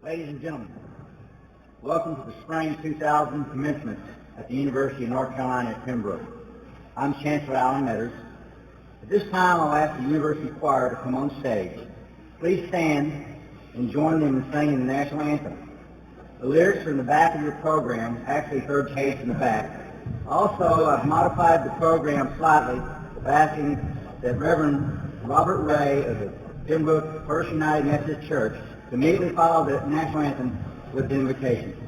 Ladies and gentlemen, welcome to the Spring 2000 Commencement at the University of North Carolina at Pembroke. I'm Chancellor Alan Metters. At this time, I'll ask the University Choir to come on stage. Please stand and join them in singing the National Anthem. The lyrics are in the back of your program, actually third page in the back. Also, I've modified the program slightly by asking that Reverend Robert Ray of the Pembroke First United Methodist Church to immediately follow the National Anthem with the invocation.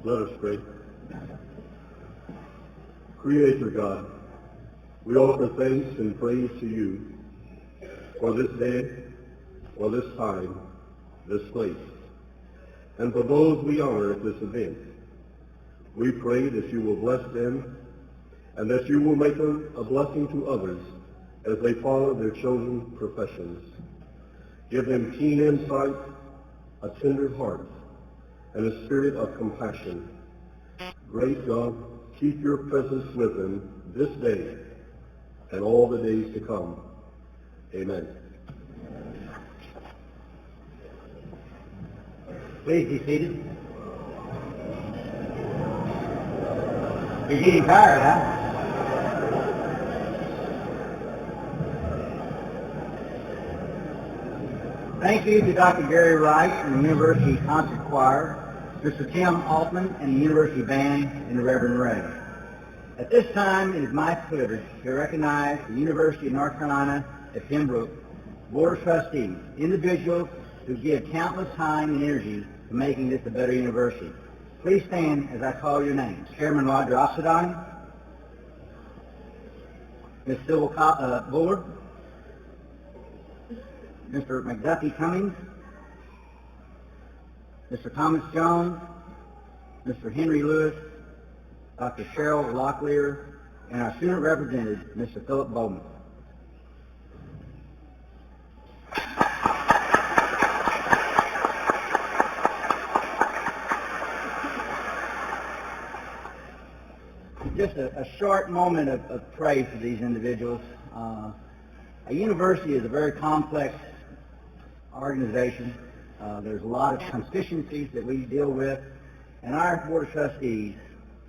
Let us pray. Creator God, we offer thanks and praise to you for this day, for this time, this place, and for those we honor at this event. We pray that you will bless them and that you will make them a blessing to others as they follow their chosen professions. Give them keen insight, a tender heart, and a spirit of compassion. Great God, keep your presence with them this day and all the days to come. Amen. Please be seated. You're getting tired, huh? Thank you to Dr. Gary Wright and the University Concert Choir, Mr. Tim Altman and the University Band, and the Reverend Ray. At this time, it is my privilege to recognize the University of North Carolina at Pembroke Board of Trustees, individuals who give countless time and energy to making this a better university. Please stand as I call your names. Chairman Roger Oxidine, Ms. Sybil Bullard, Mr. McDuffie Cummings, Mr. Thomas Jones, Mr. Henry Lewis, Dr. Cheryl Locklear, and our student representative, Mr. Philip Bowman. Just a short moment of praise for these individuals. A university is a very complex organization. There's a lot of constituencies that we deal with, and our Board of Trustees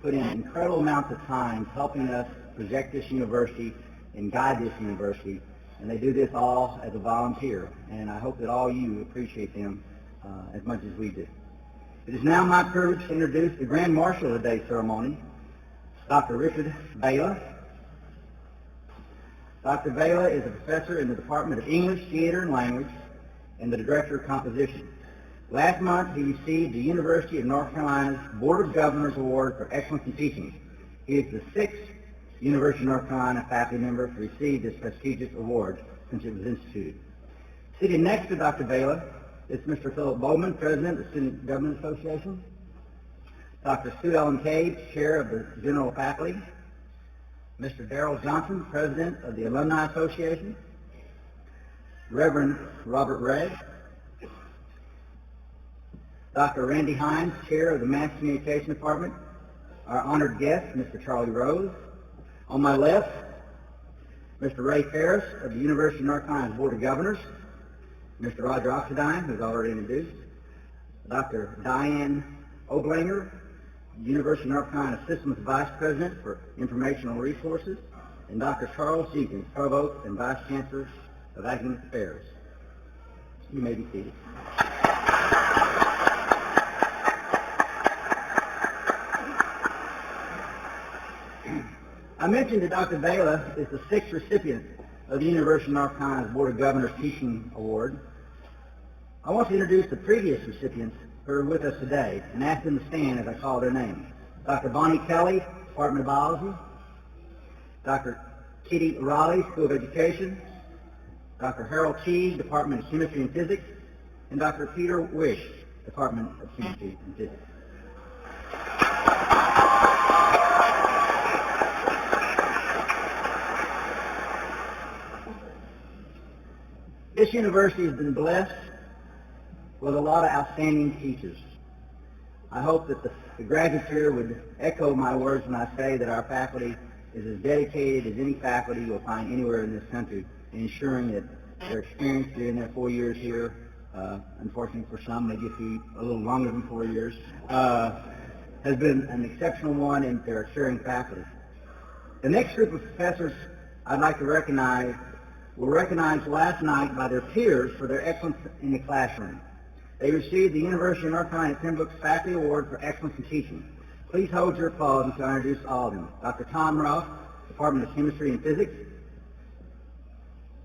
put in incredible amounts of time helping us project this university and guide this university, and they do this all as a volunteer, and I hope that all you appreciate them as much as we do. It is now my privilege to introduce the Grand Marshal of the Day ceremony, Dr. Richard Baylor. Dr. Vela is a professor in the Department of English, Theater, and Language, and the Director of Composition. Last month, he received the University of North Carolina's Board of Governors Award for Excellence in Teaching. He is the 6th University of North Carolina faculty member to receive this prestigious award since it was instituted. Sitting next to Dr. Vela is Mr. Philip Bowman, President of the Student Government Association, Dr. Sue Ellen Cage, Chair of the General Faculty, Mr. Darrell Johnson, President of the Alumni Association, Reverend Robert Ray, Dr. Randy Hines, Chair of the Mass Communication Department, our honored guest, Mr. Charlie Rose. On my left, Mr. Ray Ferris of the University of North Carolina's Board of Governors, Mr. Roger Oxendine, who's already introduced, Dr. Diane Oblanger, University of North Carolina Systems Vice President for Informational Resources, and Dr. Charles Jenkins, Provost and Vice Chancellor of Academic Affairs. You may be seated. I mentioned that Dr. Vela is the 6th recipient of the University of North Carolina's Board of Governors Teaching Award. I want to introduce the previous recipients who are with us today and ask them to stand as I call their names. Dr. Bonnie Kelly, Department of Biology, Dr. Kitty Raleigh, School of Education, Dr. Harold Teague, Department of Chemistry and Physics, and Dr. Peter Wish, Department of Chemistry and Physics. This university has been blessed with a lot of outstanding teachers. I hope that the graduates here would echo my words when I say that our faculty is as dedicated as any faculty you'll find anywhere in this country in ensuring that their experience during their 4 years here, unfortunately for some, maybe a little longer than 4 years, has been an exceptional one in their assuring faculty. The next group of professors I'd like to recognize were recognized last night by their peers for their excellence in the classroom. They received the University of North Carolina Pembroke Faculty Award for Excellence in Teaching. Please hold your applause until I introduce all of them. Dr. Tom Ruff, Department of Chemistry and Physics,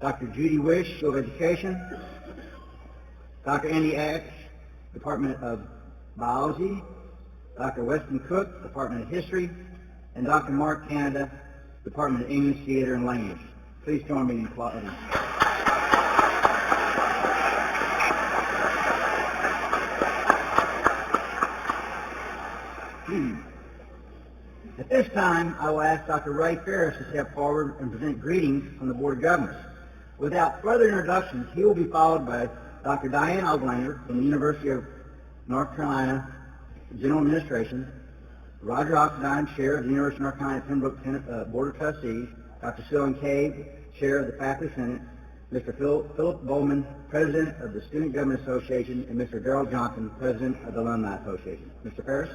Dr. Judy Wish, School of Education, Dr. Andy Ash, Department of Biology, Dr. Weston Cook, Department of History, and Dr. Mark Canada, Department of English, Theater, and Language. Please join me in applauding. At this time, I will ask Dr. Ray Ferris to step forward and present greetings from the Board of Governors. Without further introductions, he will be followed by Dr. Diane Oblanger from the University of North Carolina General Administration, Roger Oxendine, Chair of the University of North Carolina Pembroke Board of Trustees, Dr. Sue Ellen Cage, Chair of the Faculty Senate, Mr. Philip Bowman, President of the Student Government Association, and Mr. Darrell Johnson, President of the Alumni Association. Mr. Ferris?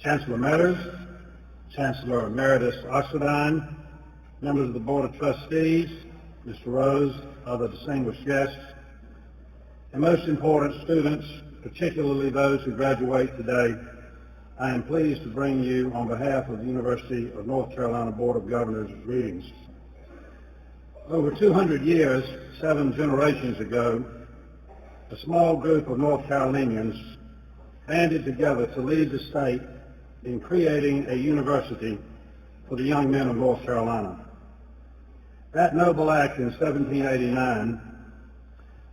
Chancellor Meadows, Chancellor Emeritus Oxendine, members of the Board of Trustees, Mr. Rose, other distinguished guests, and most important students, particularly those who graduate today, I am pleased to bring you, on behalf of the University of North Carolina Board of Governors, greetings. Over 200 years, 7 generations ago, a small group of North Carolinians banded together to lead the state in creating a university for the young men of North Carolina. That noble act in 1789,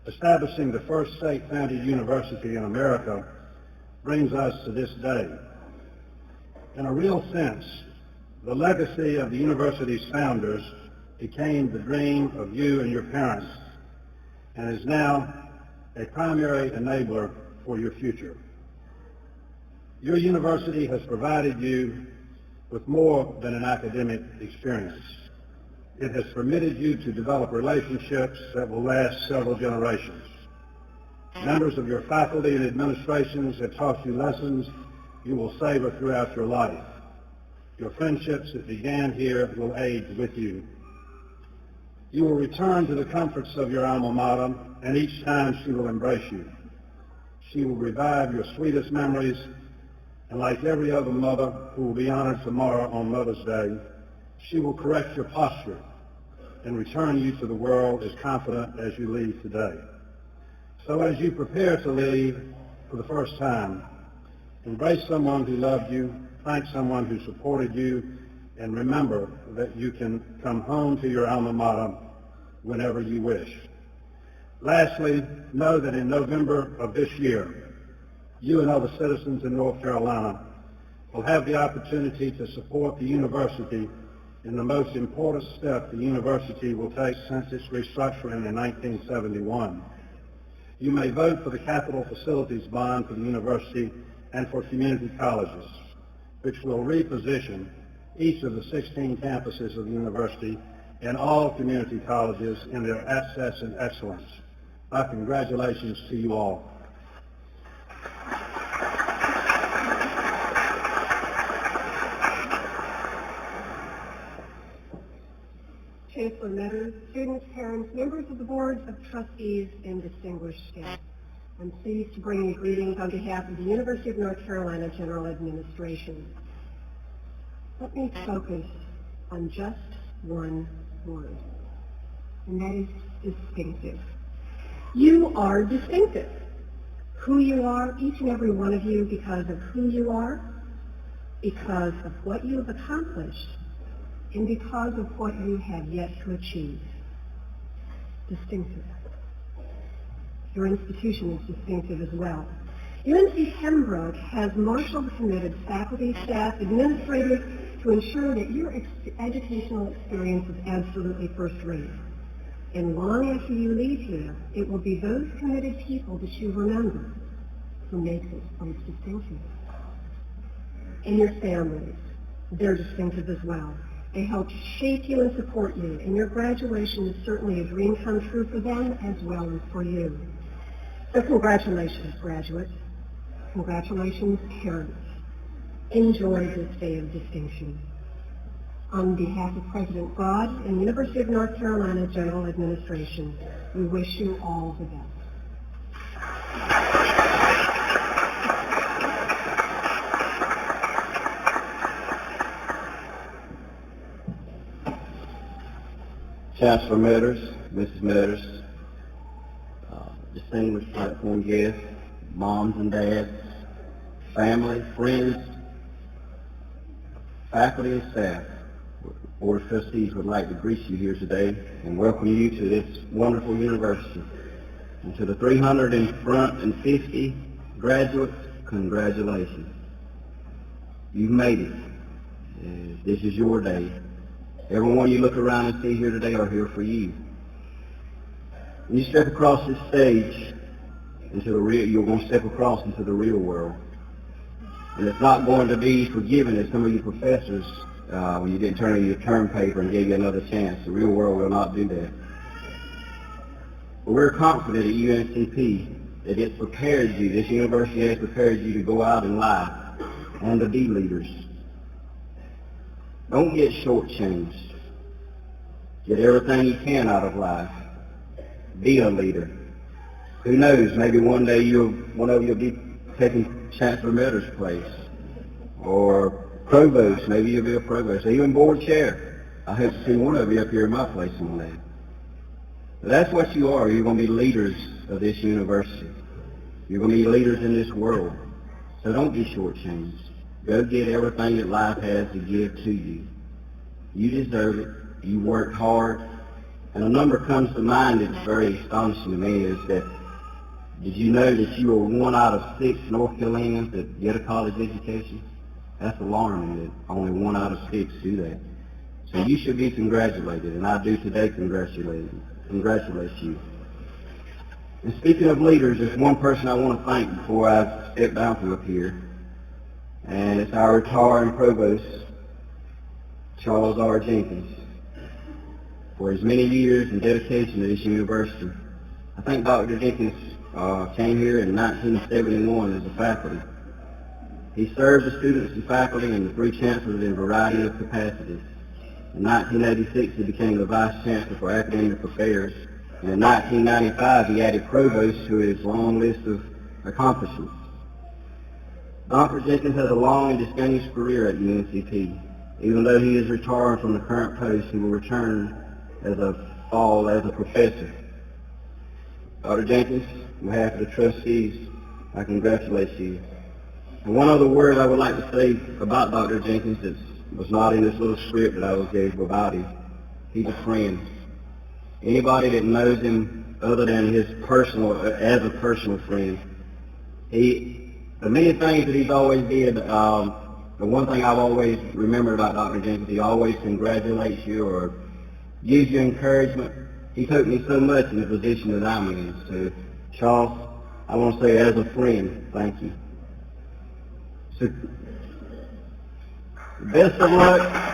establishing the first state-founded university in America, brings us to this day. In a real sense, the legacy of the university's founders became the dream of you and your parents, and is now a primary enabler for your future. Your university has provided you with more than an academic experience. It has permitted you to develop relationships that will last several generations. Members of your faculty and administrations have taught you lessons you will savor throughout your life. Your friendships that began here will age with you. You will return to the comforts of your alma mater, and each time she will embrace you. She will revive your sweetest memories And like every other mother who will be honored tomorrow on Mother's Day, she will correct your posture and return you to the world as confident as you leave today. So as you prepare to leave for the first time, embrace someone who loved you, thank someone who supported you, and remember that you can come home to your alma mater whenever you wish. Lastly, know that in November of this year, you and other citizens in North Carolina will have the opportunity to support the university in the most important step the university will take since its restructuring in 1971. You may vote for the capital facilities bond for the university and for community colleges, which will reposition each of the 16 campuses of the university and all community colleges in their access and excellence. My congratulations to you all. Chancellor Meadows, students, parents, members of the boards of trustees, and distinguished guests. I'm pleased to bring you greetings on behalf of the University of North Carolina General Administration. Let me focus on just one word, and that is distinctive. You are distinctive. Who you are, each and every one of you, because of who you are, because of what you have accomplished, and because of what you have yet to achieve. Distinctive. Your institution is distinctive as well. UNC Pembroke has marshaled committed faculty, staff, administrators to ensure that your educational experience is absolutely first-rate. And long after you leave here, it will be those committed people that you remember who make this place distinctive. And your families, they're distinctive as well. They helped shape you and support you, and your graduation is certainly a dream come true for them as well as for you. So congratulations, graduates. Congratulations, parents. Enjoy this day of distinction. On behalf of President Broad and University of North Carolina General Administration, we wish you all the best. Chancellor Meadows, Mrs. Meadows, distinguished platform guests, moms and dads, family, friends, faculty and staff. The Board of Trustees would like to greet you here today and welcome you to this wonderful university. And to the 350 graduates, congratulations. You've made it. This is your day. Everyone you look around and see here today are here for you. When you step across this stage into the real, you're going to step across into the real world. And it's not going to be forgiven as some of you professors, when you didn't turn in your term paper and gave you another chance. The real world will not do that. But we're confident at UNCP that it's prepared you, this university has prepared you to go out in life and to be leaders. Don't get shortchanged. Get everything you can out of life. Be a leader. Who knows, maybe one day one of you will be taking Chancellor Meadows' place. Or provost, maybe you'll be a provost. Or even board chair. I hope to see one of you up here in my place someday. But that's what you are. You're going to be leaders of this university. You're going to be leaders in this world. So don't be shortchanged. Go get everything that life has to give to you. You deserve it. You worked hard. And a number comes to mind that's very astonishing to me is that, did you know that you were 1 out of 6 North Carolinians that get a college education? That's alarming that only 1 out of 6 do that. So you should be congratulated, and I do today congratulate you. And speaking of leaders, there's one person I want to thank before I step down from up here. And it's our retiring provost, Charles R. Jenkins, for his many years and dedication to this university. I think Dr. Jenkins came here in 1971 as a faculty. He served the students and faculty and the 3 chancellors in a variety of capacities. In 1986, he became the Vice Chancellor for Academic Affairs, and in 1995, he added provost to his long list of accomplishments. Dr. Jenkins has a long and distinguished career at UNCP. Even though he is retired from the current post, he will return as a professor. Dr. Jenkins, on behalf of the trustees, I congratulate you. And one other word I would like to say about Dr. Jenkins that was not in this little script that I was gave about him. He's a friend. Anybody that knows him other than as a personal friend, the many things that he's always did, the one thing I've always remembered about Dr. Jenkins, he always congratulates you or gives you encouragement. He taught me so much in the position that I'm in. So, Charles, I want to say as a friend, thank you. So, best of luck.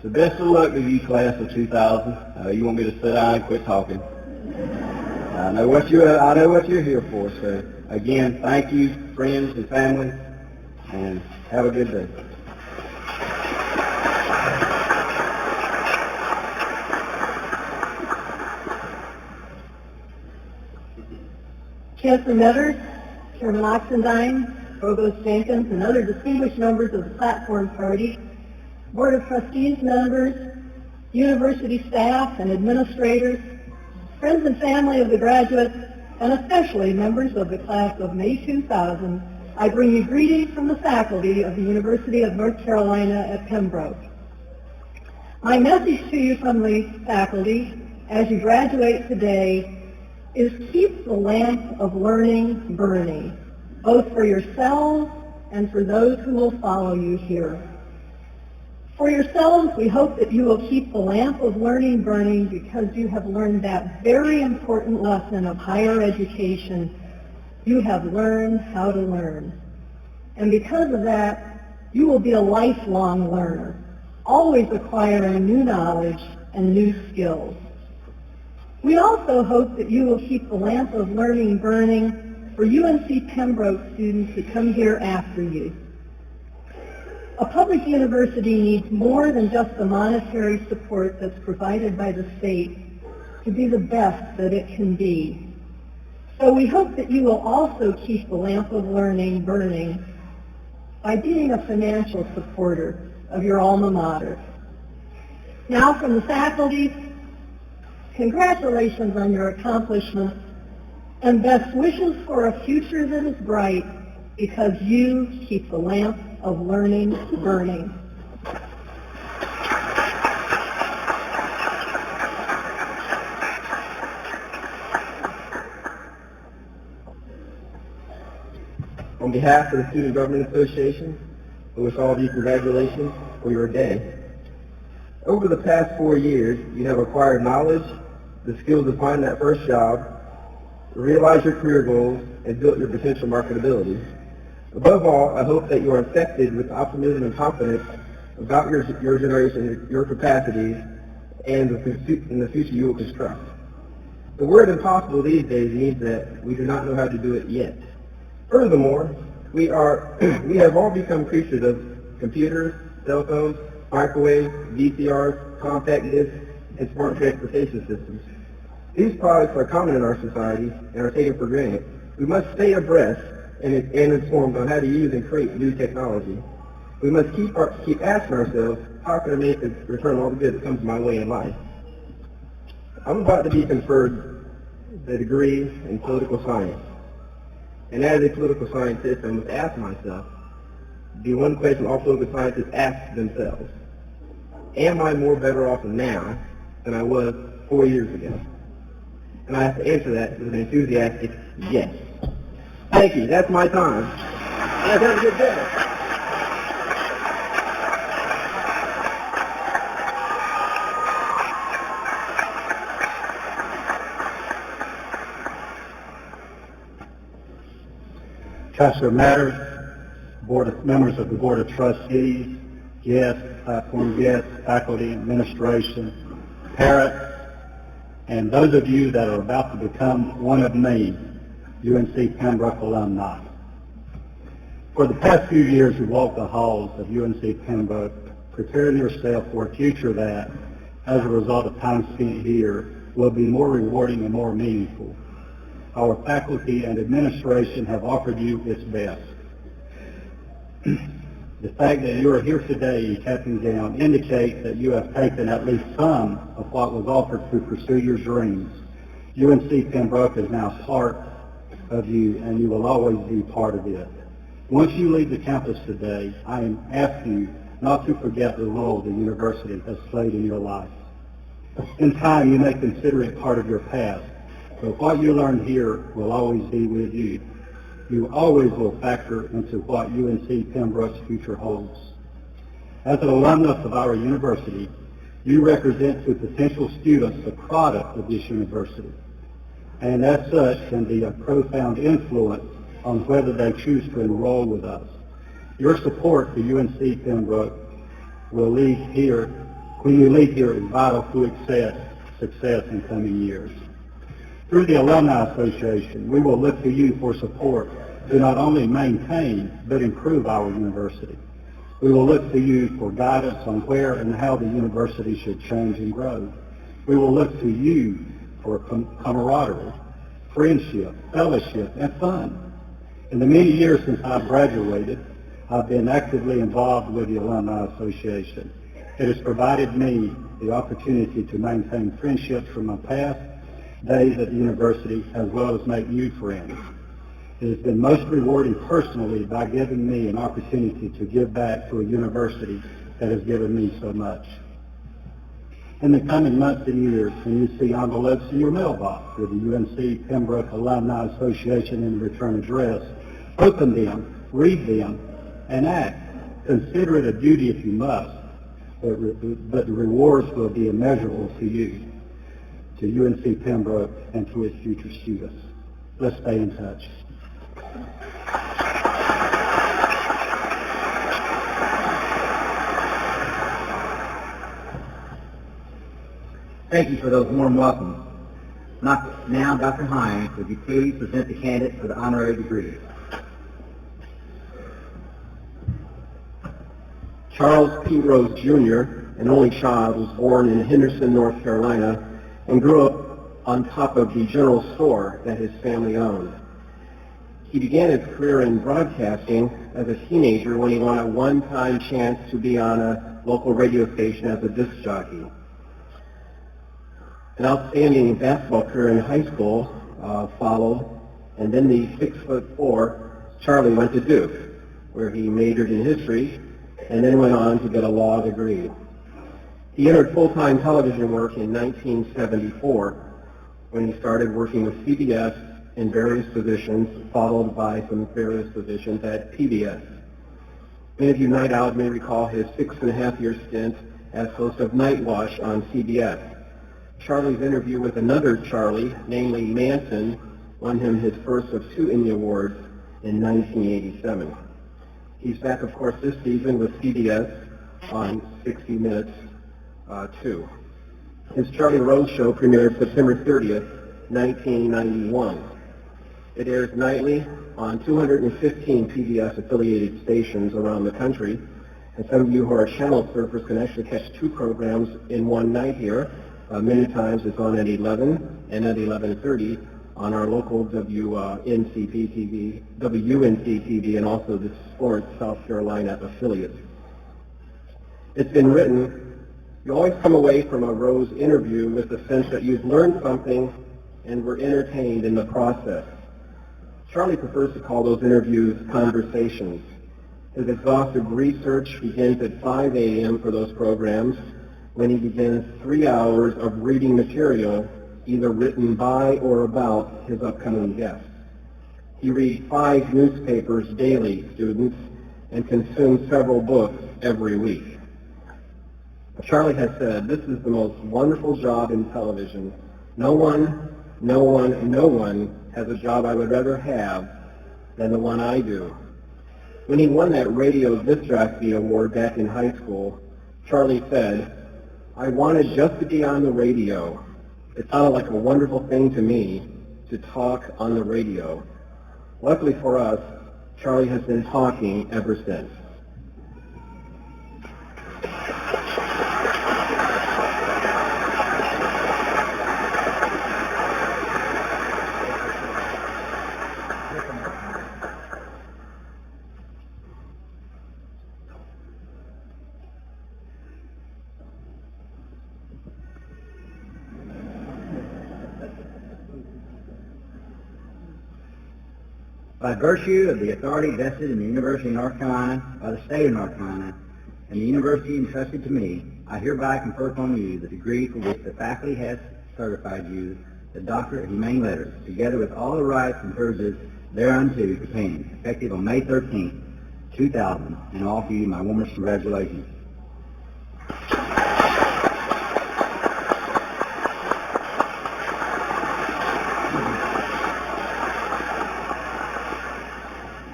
So best of luck to you, class of 2000. You want me to sit down and quit talking? I know what you're here for. So again, thank you, friends and family, and have a good day. Chancellor Metters, Chairman Oxendine, Provost Jenkins, and other distinguished members of the platform party, Board of Trustees members, university staff and administrators, friends and family of the graduates, and especially members of the class of May 2000, I bring you greetings from the faculty of the University of North Carolina at Pembroke. My message to you from the faculty as you graduate today is keep the lamp of learning burning, both for yourselves and for those who will follow you here. For yourselves, we hope that you will keep the lamp of learning burning because you have learned that very important lesson of higher education. You have learned how to learn. And because of that, you will be a lifelong learner, always acquiring new knowledge and new skills. We also hope that you will keep the lamp of learning burning for UNC Pembroke students who come here after you. A public university needs more than just the monetary support that's provided by the state to be the best that it can be. So we hope that you will also keep the lamp of learning burning by being a financial supporter of your alma mater. Now from the faculty, congratulations on your accomplishments and best wishes for a future that is bright because you keep the lamp of learning burning. On behalf of the Student Government Association, I wish all of you congratulations for your day. Over the past 4 years, you have acquired knowledge, the skills to find that first job, realize your career goals, and build your potential marketability. Above all, I hope that you are infected with optimism and confidence about your generation, your capacities, and in the future you will construct. The word impossible these days means that we do not know how to do it yet. Furthermore, we have all become creatures of computers, cell phones, microwaves, VCRs, compact discs, and smart transportation systems. These products are common in our society and are taken for granted. We must stay abreast and informed on how to use and create new technology. We must keep asking ourselves, how can I make a return all the good that comes my way in life? I'm about to be conferred the degree in political science. And as a political scientist, I must ask myself, the one question all political scientists ask themselves, am I more better off now than I was 4 years ago? And I have to answer that with an enthusiastic yes. Thank you. That's my time. Have a good day. Chancellor Metters, members of the Board of Trustees, guests, platform guests, faculty, administration, parents, and those of you that are about to become one of me, UNC Pembroke alumni. For the past few years, you walked the halls of UNC Pembroke, preparing yourself for a future that, as a result of time spent here will be more rewarding and more meaningful. Our faculty and administration have offered you its best. The fact that you are here today in Captain Gown indicates that you have taken at least some of what was offered to pursue your dreams. UNC Pembroke is now part of you, and you will always be part of it. Once you leave the campus today, I ask you not to forget the role the university has played in your life. In time, you may consider it part of your past, but what you learn here will always be with you. You always will factor into what UNC Pembroke's future holds. As an alumnus of our university, you represent to potential students the product of this university, and as such can be a profound influence on whether they choose to enroll with us. Your support to UNC Pembroke will leave here, when you leave here, is vital to success in coming years. Through the Alumni Association, we will look to you for support to not only maintain but improve our university. We will look to you for guidance on where and how the university should change and grow. We will look to you for camaraderie, friendship, fellowship, and fun. In the many years since I've graduated, I've been actively involved with the Alumni Association. It has provided me the opportunity to maintain friendships from my past days at the university, as well as make new friends. It has been most rewarding personally by giving me an opportunity to give back to a university that has given me so much. In the coming months and years, when you see envelopes in your mailbox with the UNC Pembroke Alumni Association in return address, open them, read them, and act. Consider it a duty if you must, but the rewards will be immeasurable to you, to UNC Pembroke, and to its future students. Let's stay in touch. Thank you for those warm welcomes. Now, Dr. Hines, would you please present the candidates for the honorary degrees? Charles P. Rose, Jr., an only child, was born in Henderson, North Carolina, and grew up on top of the general store that his family owned. He began his career in broadcasting as a teenager when he won a one-time chance to be on a local radio station as a disc jockey. An outstanding basketball career in high school followed, and then the 6'4" Charlie went to Duke, where he majored in history and then went on to get a law degree. He entered full-time television work in 1974 when he started working with CBS in various positions, followed by some various positions at PBS. Many of you night owls may recall his 6.5-year stint as host of Night Watch on CBS. Charlie's interview with another Charlie, namely Manson, won him his first of 2 Emmy Awards in 1987. He's back, of course, this season with CBS on 60 Minutes 2. His Charlie Rose Show premiered September 30th, 1991. It airs nightly on 215 PBS-affiliated stations around the country, and some of you who are channel surfers can actually catch 2 programs in one night here. Many times it's on at 11 and at 11:30 on our local WNCP TV, and also the Sports South Carolina affiliate. It's been written, you always come away from a Rose interview with the sense that you've learned something and were entertained in the process. Charlie prefers to call those interviews conversations. His exhaustive research begins at 5 a.m. for those programs, when he begins 3 hours of reading material, either written by or about his upcoming guests. He reads 5 newspapers daily, students, and consumes several books every week. Charlie has said, "This is the most wonderful job in television. No one has a job I would rather have than the one I do." When he won that radio disc jockey award back in high school, Charlie said, "I wanted just to be on the radio. It sounded like a wonderful thing to me to talk on the radio." Luckily for us, Charlie has been talking ever since. By virtue of the authority vested in the University of North Carolina by the state of North Carolina and the university entrusted to me, I hereby confer upon you the degree for which the faculty has certified you, the Doctorate of Humane Letters, together with all the rights and privileges thereunto pertaining, effective on May 13th, 2000, and offer you my warmest congratulations.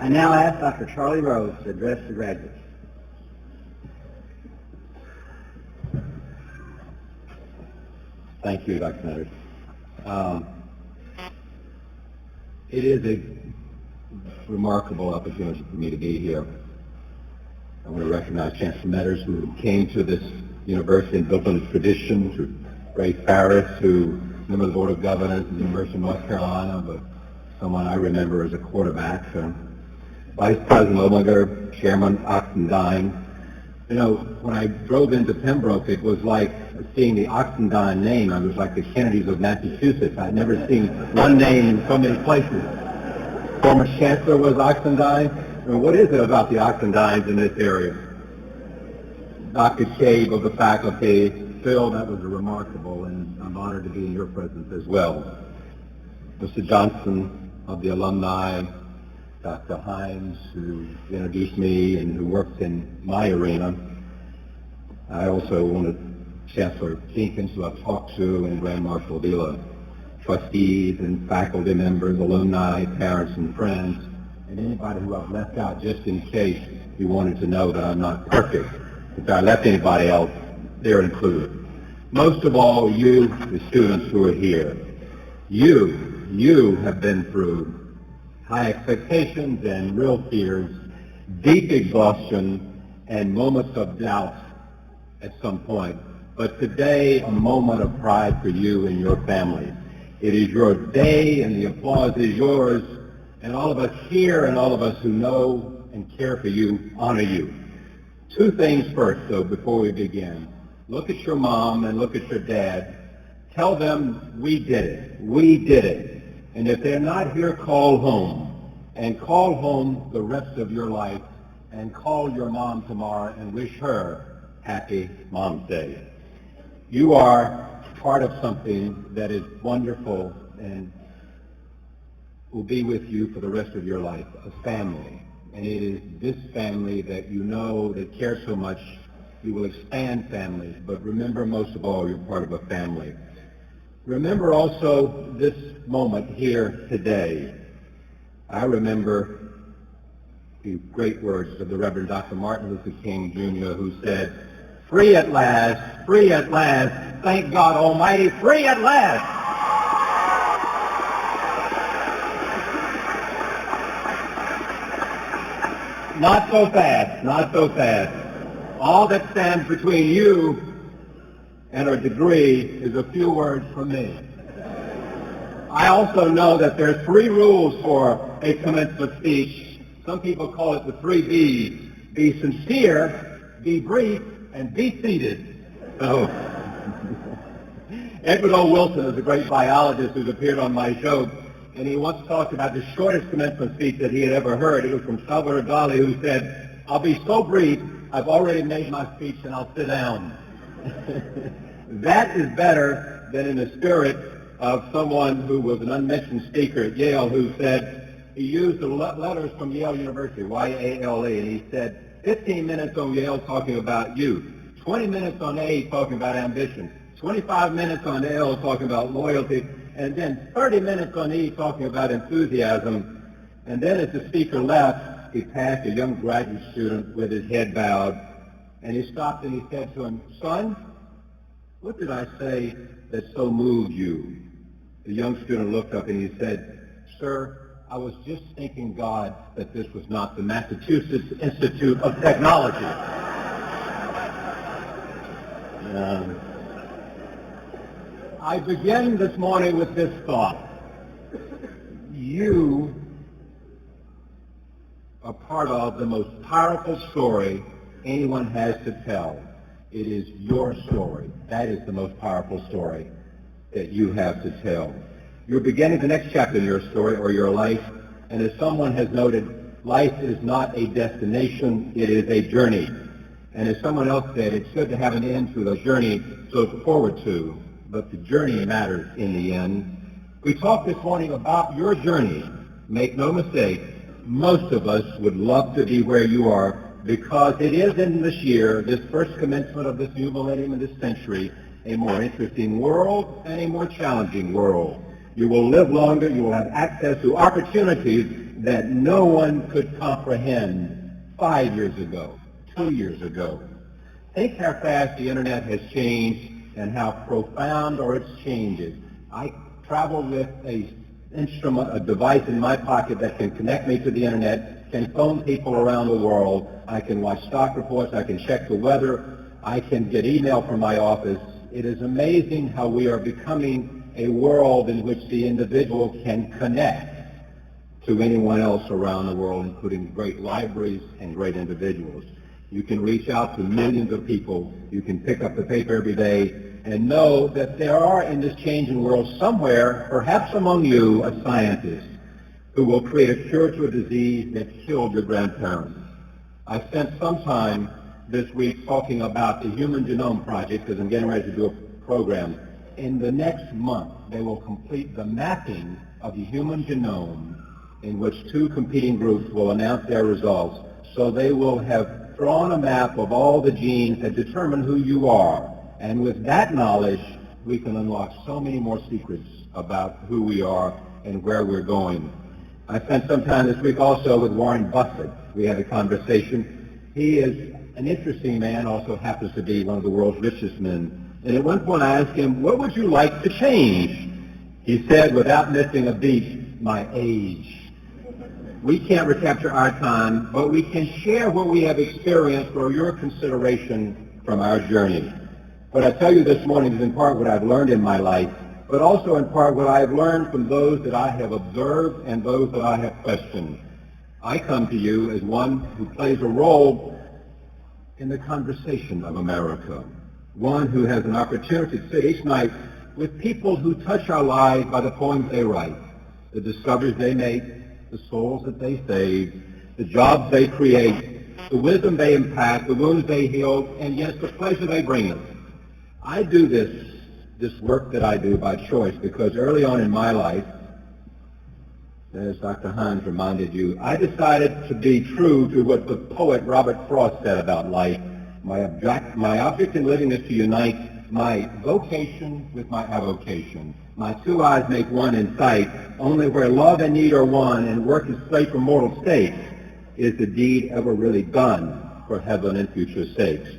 I now ask Dr. Charlie Rose to address the graduates. Thank you, Dr. Metters. It is a remarkable opportunity for me to be here. I want to recognize Chancellor Metters, who came to this university and built on its tradition, to Ray Farris, who member of the Board of Governors at the University of North Carolina, but someone I remember as a quarterback, Vice President Oblinger, Chairman Oxendine. You know, when I drove into Pembroke, it was like seeing the Oxendine name. I was like the Kennedys of Massachusetts. I'd never seen one name in so many places. Former Chancellor was Oxendine. I mean, what is it about the Oxendines in this area? Dr. Cave of the faculty, Phil, that was remarkable, and I'm honored to be in your presence as well. Mr. Johnson of the alumni, Dr. Hines, who introduced me and who worked in my arena. I also wanted Chancellor Jenkins, who I've talked to, and Grand Marshal Avila, trustees and faculty members, alumni, parents and friends, and anybody who I've left out just in case you wanted to know that I'm not perfect. If I left anybody else, they're included. Most of all, you, the students who are here, you have been through high expectations and real fears, deep exhaustion, and moments of doubt at some point. But today, a moment of pride for you and your family. It is your day, and the applause is yours, and all of us here and all of us who know and care for you honor you. Two things first, though, before we begin. Look at your mom and look at your dad. Tell them we did it. We did it. And if they're not here, call home. And call home the rest of your life. And call your mom tomorrow and wish her happy Mom's Day. You are part of something that is wonderful and will be with you for the rest of your life, a family. And it is this family that you know that cares so much. You will expand families, but remember most of all, you're part of a family. Remember also this moment here today. I remember the great words of the Reverend Dr. Martin Luther King, Jr., who said, free at last, thank God Almighty, free at last. Not so fast, not so fast. All that stands between you and a degree is a few words from me. I also know that there are 3 rules for a commencement speech. Some people call it the 3 B's. Be sincere, be brief, and be seated. So, Edward O. Wilson is a great biologist who's appeared on my show, and he once talked about the shortest commencement speech that he had ever heard. It was from Salvador Dali, who said, I'll be so brief, I've already made my speech and I'll sit down. That is better than in the spirit of someone who was an unmentioned speaker at Yale who said, he used the letters from Yale University, Y-A-L-E, and he said, 15 minutes on Yale talking about youth, 20 minutes on A talking about ambition, 25 minutes on L talking about loyalty, and then 30 minutes on E talking about enthusiasm. And then as the speaker left, he passed a young graduate student with his head bowed, and he stopped and he said to him, son, what did I say that so moved you? The young student looked up and he said, sir, I was just thanking God that this was not the Massachusetts Institute of Technology. I begin this morning with this thought. You are part of the most powerful story anyone has to tell. It is your story. That is the most powerful story that you have to tell. You're beginning the next chapter in your story or your life, And as someone has noted, life is not a destination, it is a journey. And as someone else said, it's good to have an end to the journey to look forward to, but the journey matters in the end. We talked this morning about your journey. Make no mistake, most of us would love to be where you are, because it is in this year, this first commencement of this new millennium and this century, a more interesting world and a more challenging world. You will live longer, you will have access to opportunities that no one could comprehend 5 years ago, 2 years ago. Think how fast the internet has changed and how profound are its changes. I travel with a device in my pocket that can connect me to the internet, can phone people around the world, I can watch stock reports, I can check the weather, I can get email from my office. It is amazing how we are becoming a world in which the individual can connect to anyone else around the world, including great libraries and great individuals. You can reach out to millions of people. You can pick up the paper every day and know that there are in this changing world somewhere, perhaps among you, a scientist who will create a cure to a disease that killed your grandparents. I spent some time this week talking about the Human Genome Project because I'm getting ready to do a program. In the next month, they will complete the mapping of the human genome, in which two competing groups will announce their results. So they will have drawn a map of all the genes that determine who you are. And with that knowledge, we can unlock so many more secrets about who we are and where we're going. I spent some time this week also with Warren Buffett. We had a conversation. He is an interesting man, also happens to be one of the world's richest men. And at one point I asked him, what would you like to change? He said, without missing a beat, my age. We can't recapture our time, but we can share what we have experienced for your consideration from our journey. What I tell you this morning is in part what I've learned in my life, but also in part what I have learned from those that I have observed and those that I have questioned. I come to you as one who plays a role in the conversation of America, one who has an opportunity to sit each night with people who touch our lives by the poems they write, the discoveries they make, the souls that they save, the jobs they create, the wisdom they impact, the wounds they heal, and yes, the pleasure they bring us. I do this work that I do by choice because early on in my life, as Dr. Hines reminded you, I decided to be true to what the poet Robert Frost said about life. My object in living is to unite my vocation with my avocation. My two eyes make one in sight. Only where love and need are one and work is straight from mortal states is the deed ever really done for heaven and future sakes.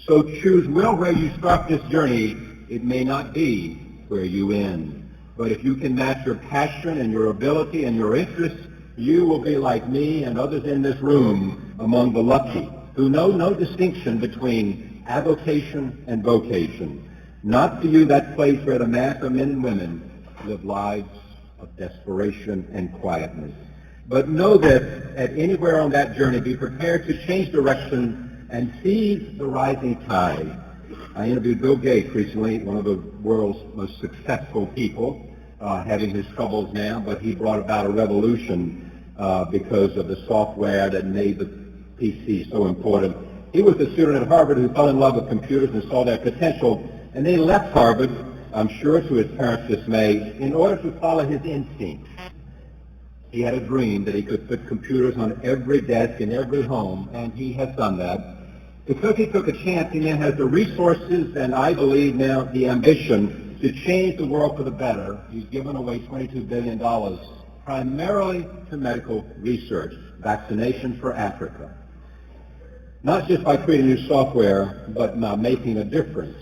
So choose well where you start this journey. It may not be where you end. But if you can match your passion and your ability and your interests, you will be like me and others in this room among the lucky who know no distinction between avocation and vocation. Not for you that place where the mass of men and women live lives of desperation and quietness. But know that at anywhere on that journey, be prepared to change direction and seize the rising tide. I interviewed Bill Gates recently, one of the world's most successful people, having his troubles now, but he brought about a revolution because of the software that made the PC so important. He was a student at Harvard who fell in love with computers and saw their potential, and then left Harvard, I'm sure to his parents' dismay, in order to follow his instincts. He had a dream that he could put computers on every desk in every home, and he has done that. Because he took a chance, he now has the resources and I believe now the ambition to change the world for the better. He's given away $22 billion primarily to medical research, vaccination for Africa. Not just by creating new software, but by making a difference.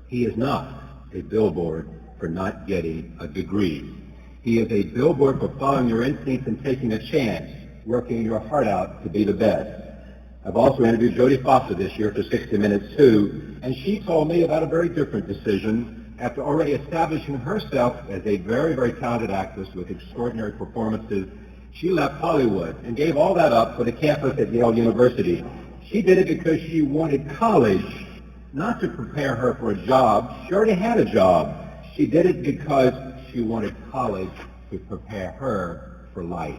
He is not a billboard for not getting a degree. He is a billboard for following your instincts and taking a chance, working your heart out to be the best. I've also interviewed Jodie Foster this year for 60 Minutes too, and she told me about a very different decision after already establishing herself as a very, very talented actress with extraordinary performances. She left Hollywood and gave all that up for the campus at Yale University. She did it because she wanted college, not to prepare her for a job. She already had a job. She did it because she wanted college to prepare her for life.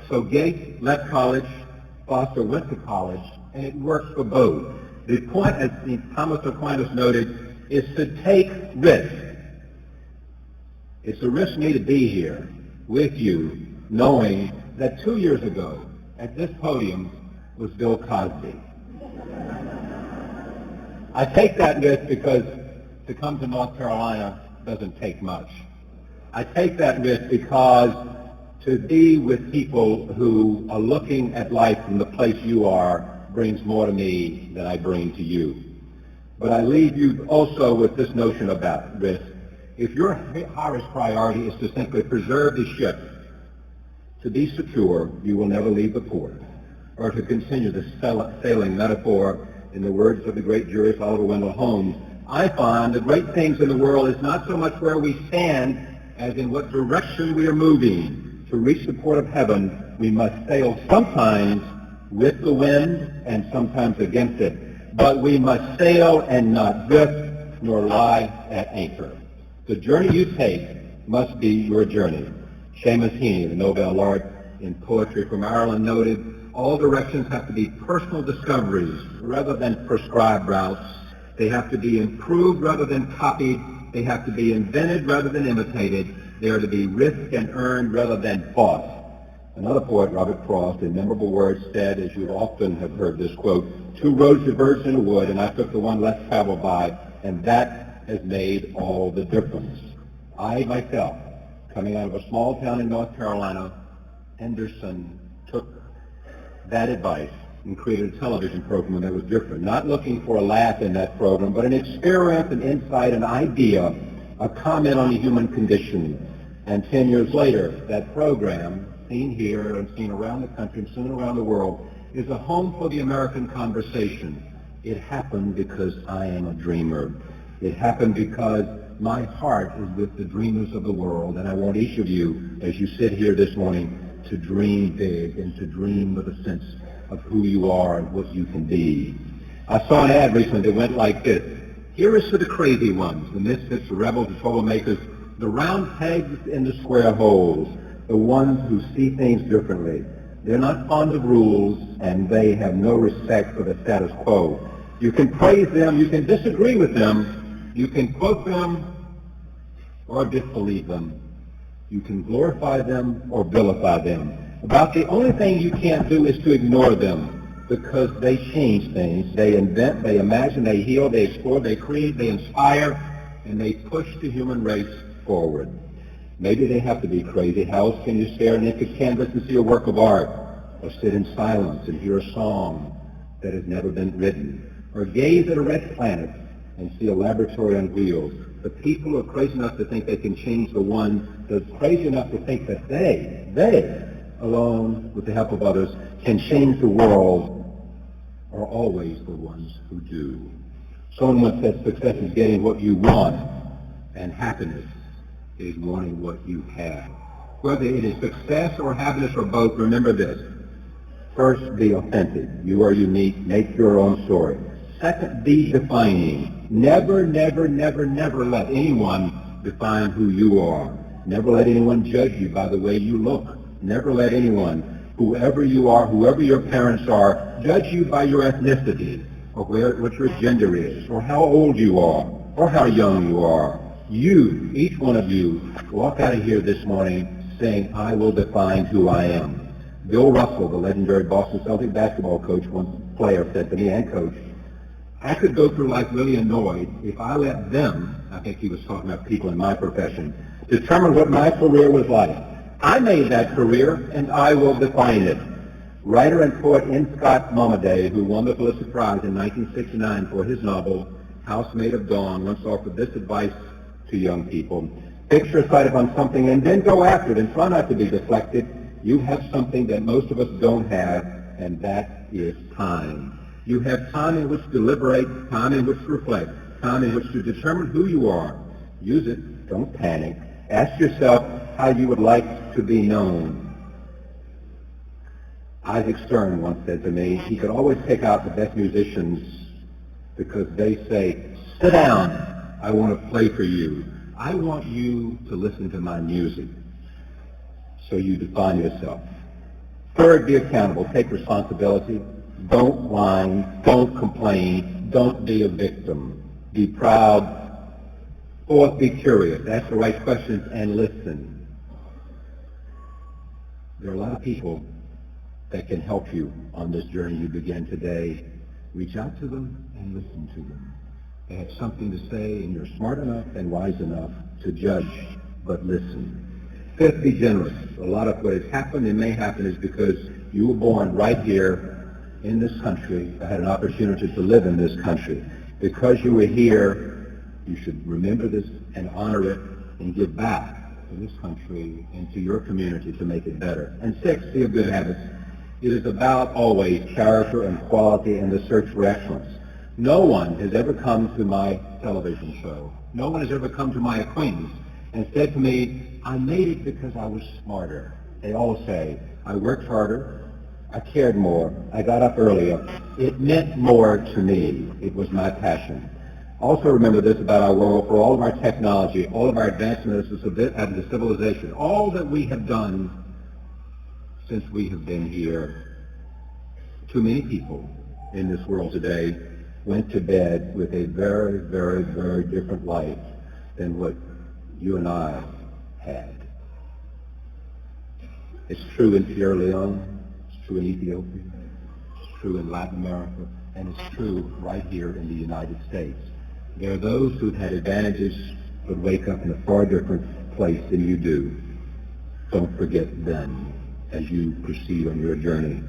So Gates left college, Foster went to college, and it worked for both. The point, as Thomas Aquinas noted, is to take risks. It's a risk for me to be here with you, knowing that 2 years ago, at this podium, was Bill Cosby. I take that risk because to come to North Carolina doesn't take much. I take that risk because to be with people who are looking at life from the place you are brings more to me than I bring to you. But I leave you also with this notion about risk. If your highest priority is to simply preserve the ship, to be secure, you will never leave the port. Or to continue the sailing metaphor, in the words of the great jurist Oliver Wendell Holmes, I find the great things in the world is not so much where we stand as in what direction we are moving. To reach the port of heaven, we must sail sometimes with the wind and sometimes against it. But we must sail and not drift nor lie at anchor. The journey you take must be your journey. Seamus Heaney, the Nobel laureate in poetry from Ireland, noted, all directions have to be personal discoveries rather than prescribed routes. They have to be improved rather than copied. They have to be invented rather than imitated. They are to be risked and earned rather than bought. Another poet, Robert Frost, in memorable words said, as you often have heard this quote, 2 roads diverged in a wood, and I took the one less traveled by, and that has made all the difference. I, myself, coming out of a small town in North Carolina, Henderson, took that advice and created a television program that was different. Not looking for a laugh in that program, but an experience, an insight, an idea, a comment on the human condition. And 10 years later, that program, seen here and seen around the country and soon around the world, is a home for the American conversation. It happened because I am a dreamer. It happened because my heart is with the dreamers of the world, and I want each of you, as you sit here this morning, to dream big and to dream with a sense of who you are and what you can be. I saw an ad recently that went like this. Here is to the crazy ones, the misfits, the rebels, the troublemakers, the round pegs in the square holes, the ones who see things differently. They're not fond of rules, and they have no respect for the status quo. You can praise them, you can disagree with them, you can quote them or disbelieve them. You can glorify them or vilify them. About the only thing you can't do is to ignore them, because they change things. They invent, they imagine, they heal, they explore, they create, they inspire, and they push the human race forward. Maybe they have to be crazy. How else can you stare at an empty canvas and see a work of art, or sit in silence and hear a song that has never been written, or gaze at a red planet and see a laboratory on wheels? The people who are crazy enough to think they can change the one that's crazy enough to think that they, alone with the help of others, can change the world, are always the ones who do. Someone once said success is getting what you want, and happiness is wanting what you have. Whether it is success or happiness or both, remember this. First, be authentic. You are unique. Make your own story. Second, be defining. Never, never, never, never let anyone define who you are. Never let anyone judge you by the way you look. Never let anyone, whoever you are, whoever your parents are, judge you by your ethnicity, or what your gender is, or how old you are, or how young you are. You, each one of you, walk out of here this morning saying, I will define who I am. Bill Russell, the legendary Boston Celtic basketball coach, one player said to me, and coach, I could go through life really annoyed if I let them, I think he was talking about people in my profession, determine what my career was like. I made that career, and I will define it. Writer and poet N. Scott Momaday, who won the Pulitzer Prize in 1969 for his novel, Housemaid of Dawn, once offered this advice to young people. Picture a sight upon something and then go after it, and try not to be deflected. You have something that most of us don't have, and that is time. You have time in which to deliberate, time in which to reflect, time in which to determine who you are. Use it. Don't panic. Ask yourself how you would like to be known. Isaac Stern once said to me, he could always pick out the best musicians because they say, sit down, I want to play for you. I want you to listen to my music. so you define yourself. Third, be accountable. Take responsibility. Don't whine. Don't complain. Don't be a victim. Be proud. Fourth, be curious. Ask the right questions and listen. There are a lot of people that can help you on this journey you begin today. Reach out to them and listen to them. They have something to say, and you're smart enough and wise enough to judge, but listen. Fifth, be generous. A lot of what has happened and may happen is because you were born right here in this country. I had an opportunity to live in this country. Because you were here, you should remember this and honor it and give back to this country and to your community to make it better. And sixth, be of good habits. It is about always character and quality and the search for excellence. No one has ever come to my television show. No one has ever come to my acquaintance and said to me, I made it because I was smarter. They all say, I worked harder, I cared more, I got up earlier. It meant more to me. It was my passion. Also remember this about our world, for all of our technology, all of our advancement as a civilization, all that we have done since we have been here, too many people in this world today went to bed with a very, very, very different life than what you and I had. It's true in Sierra Leone, it's true in Ethiopia, it's true in Latin America, and it's true right here in the United States. There are those who've had advantages but wake up in a far different place than you do. Don't forget them as you proceed on your journey.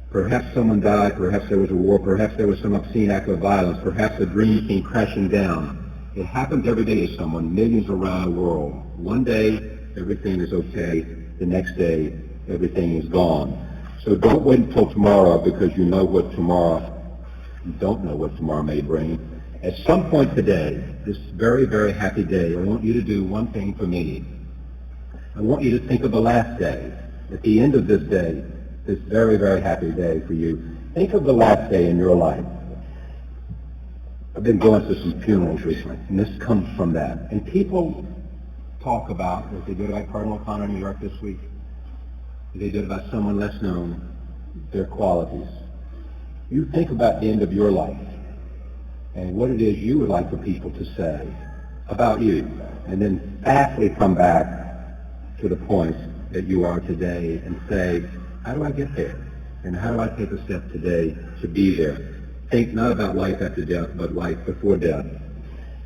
Perhaps someone died, perhaps there was a war, perhaps there was some obscene act of violence, perhaps a dream came crashing down. It happens every day to someone, millions around the world. One day, everything is okay. The next day, everything is gone. So don't wait until tomorrow because you don't know what tomorrow may bring. At some point today, this very, very happy day, I want you to do one thing for me. I want you to think of the last day. At the end of this day, this very, very happy day for you, think of the last day in your life. I've been going to some funerals recently, and this comes from that. And people talk about what they did about Cardinal O'Connor in New York this week, what they did about someone less known, their qualities. You think about the end of your life and what it is you would like for people to say about you, and then fastly come back to the point that you are today and say, how do I get there? And how do I take a step today to be there? Think not about life after death, but life before death.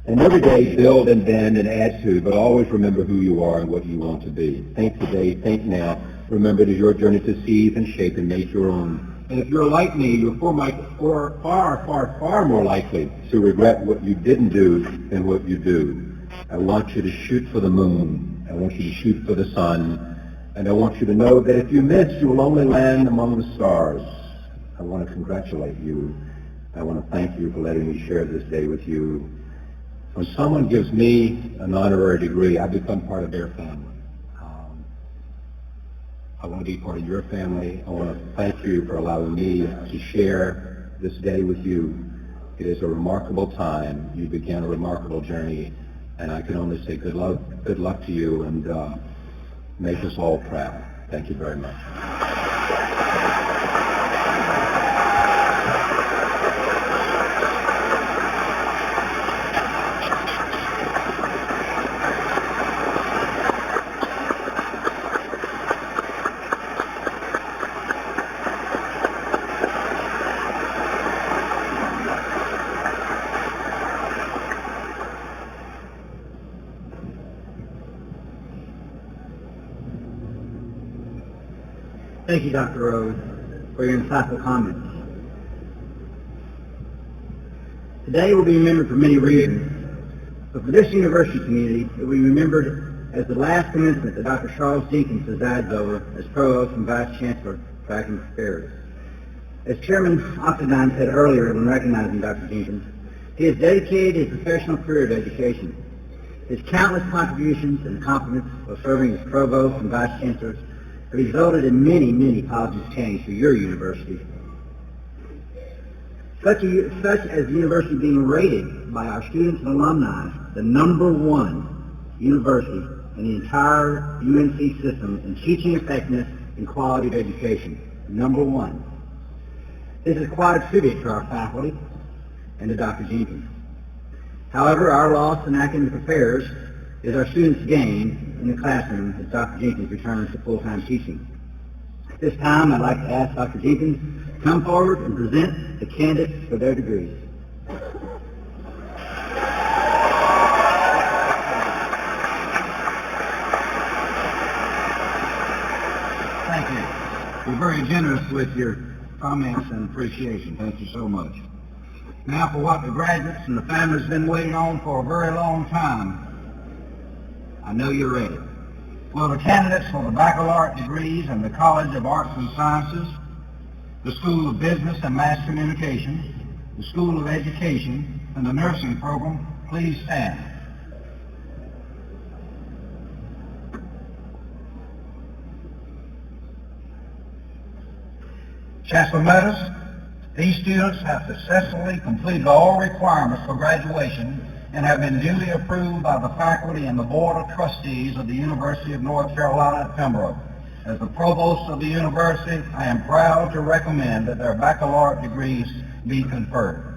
And every day build and bend and add to, but always remember who you are and what you want to be. Think today, think now. Remember it is your journey to seize and shape and make your own. And if you're like me, you're far more likely to regret what you didn't do than what you do. I want you to shoot for the moon. I want you to shoot for the sun. And I want you to know that if you miss, you will only land among the stars. I want to congratulate you. I want to thank you for letting me share this day with you. When someone gives me an honorary degree, I become part of their family. I want to be part of your family. I want to thank you for allowing me to share this day with you. It is a remarkable time. You began a remarkable journey, and I can only say good luck to you, and make us all proud. Thank you very much. Thank you, Dr. Rose, for your insightful comments. Today will be remembered for many reasons, but for this university community, it will be remembered as the last commencement that Dr. Charles Jenkins presides over as Provost and Vice Chancellor for Academic Affairs. As Chairman Octodine said earlier when recognizing Dr. Jenkins, he has dedicated his professional career to education. His countless contributions and accomplishments while serving as Provost and Vice Chancellor resulted in many, many positive change for your university, such as the university being rated by our students and alumni the #1 university in the entire UNC system in teaching effectiveness and quality of education. Number one. This is quite a tribute to our faculty and to Dr. Jenkins. However, our loss in academic affairs is our students' gain in the classroom as Dr. Jenkins returns to full-time teaching. At this time, I'd like to ask Dr. Jenkins to come forward and present the candidates for their degrees. Thank you. You're very generous with your comments and appreciation. Thank you so much. Now for what the graduates and the families have been waiting on for a very long time. I know you're ready. Will the candidates for the baccalaureate degrees in the College of Arts and Sciences, the School of Business and Mass Communication, the School of Education, and the nursing program please stand? Chancellor Meadows, these students have successfully completed all requirements for graduation and have been duly approved by the faculty and the Board of Trustees of the University of North Carolina at Pembroke. As the provost of the university, I am proud to recommend that their baccalaureate degrees be conferred.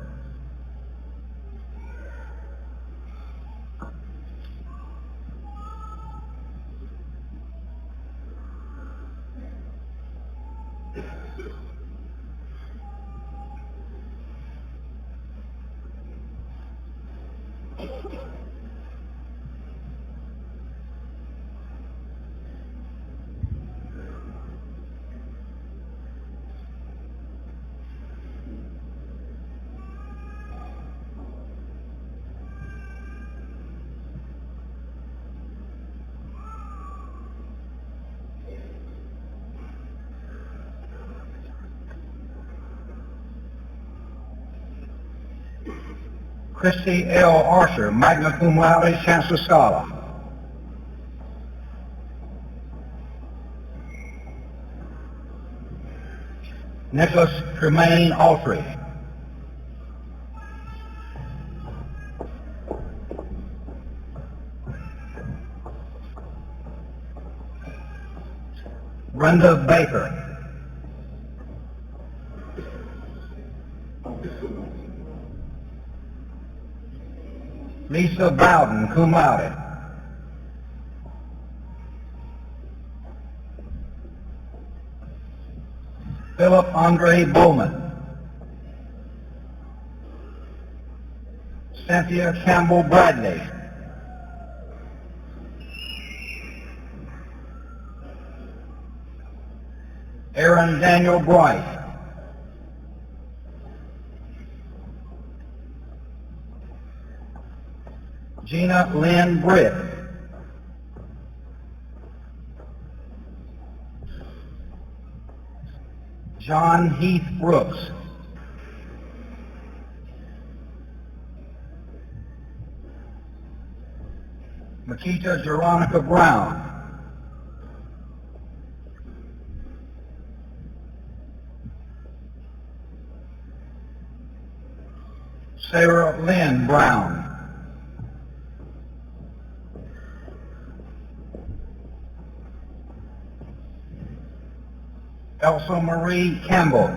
Christy L. Archer, magna cum laude, Chancellor Scholar. Nicholas Tremaine Autry. Brenda Baker. Lisa Bowden, cum laude. Philip Andre Bowman. Cynthia Campbell Bradley. Aaron Daniel Bryce. Gina Lynn Britt. John Heath Brooks. Makita Jeronica Brown. Sarah Lynn Brown. Elsa Marie Campbell.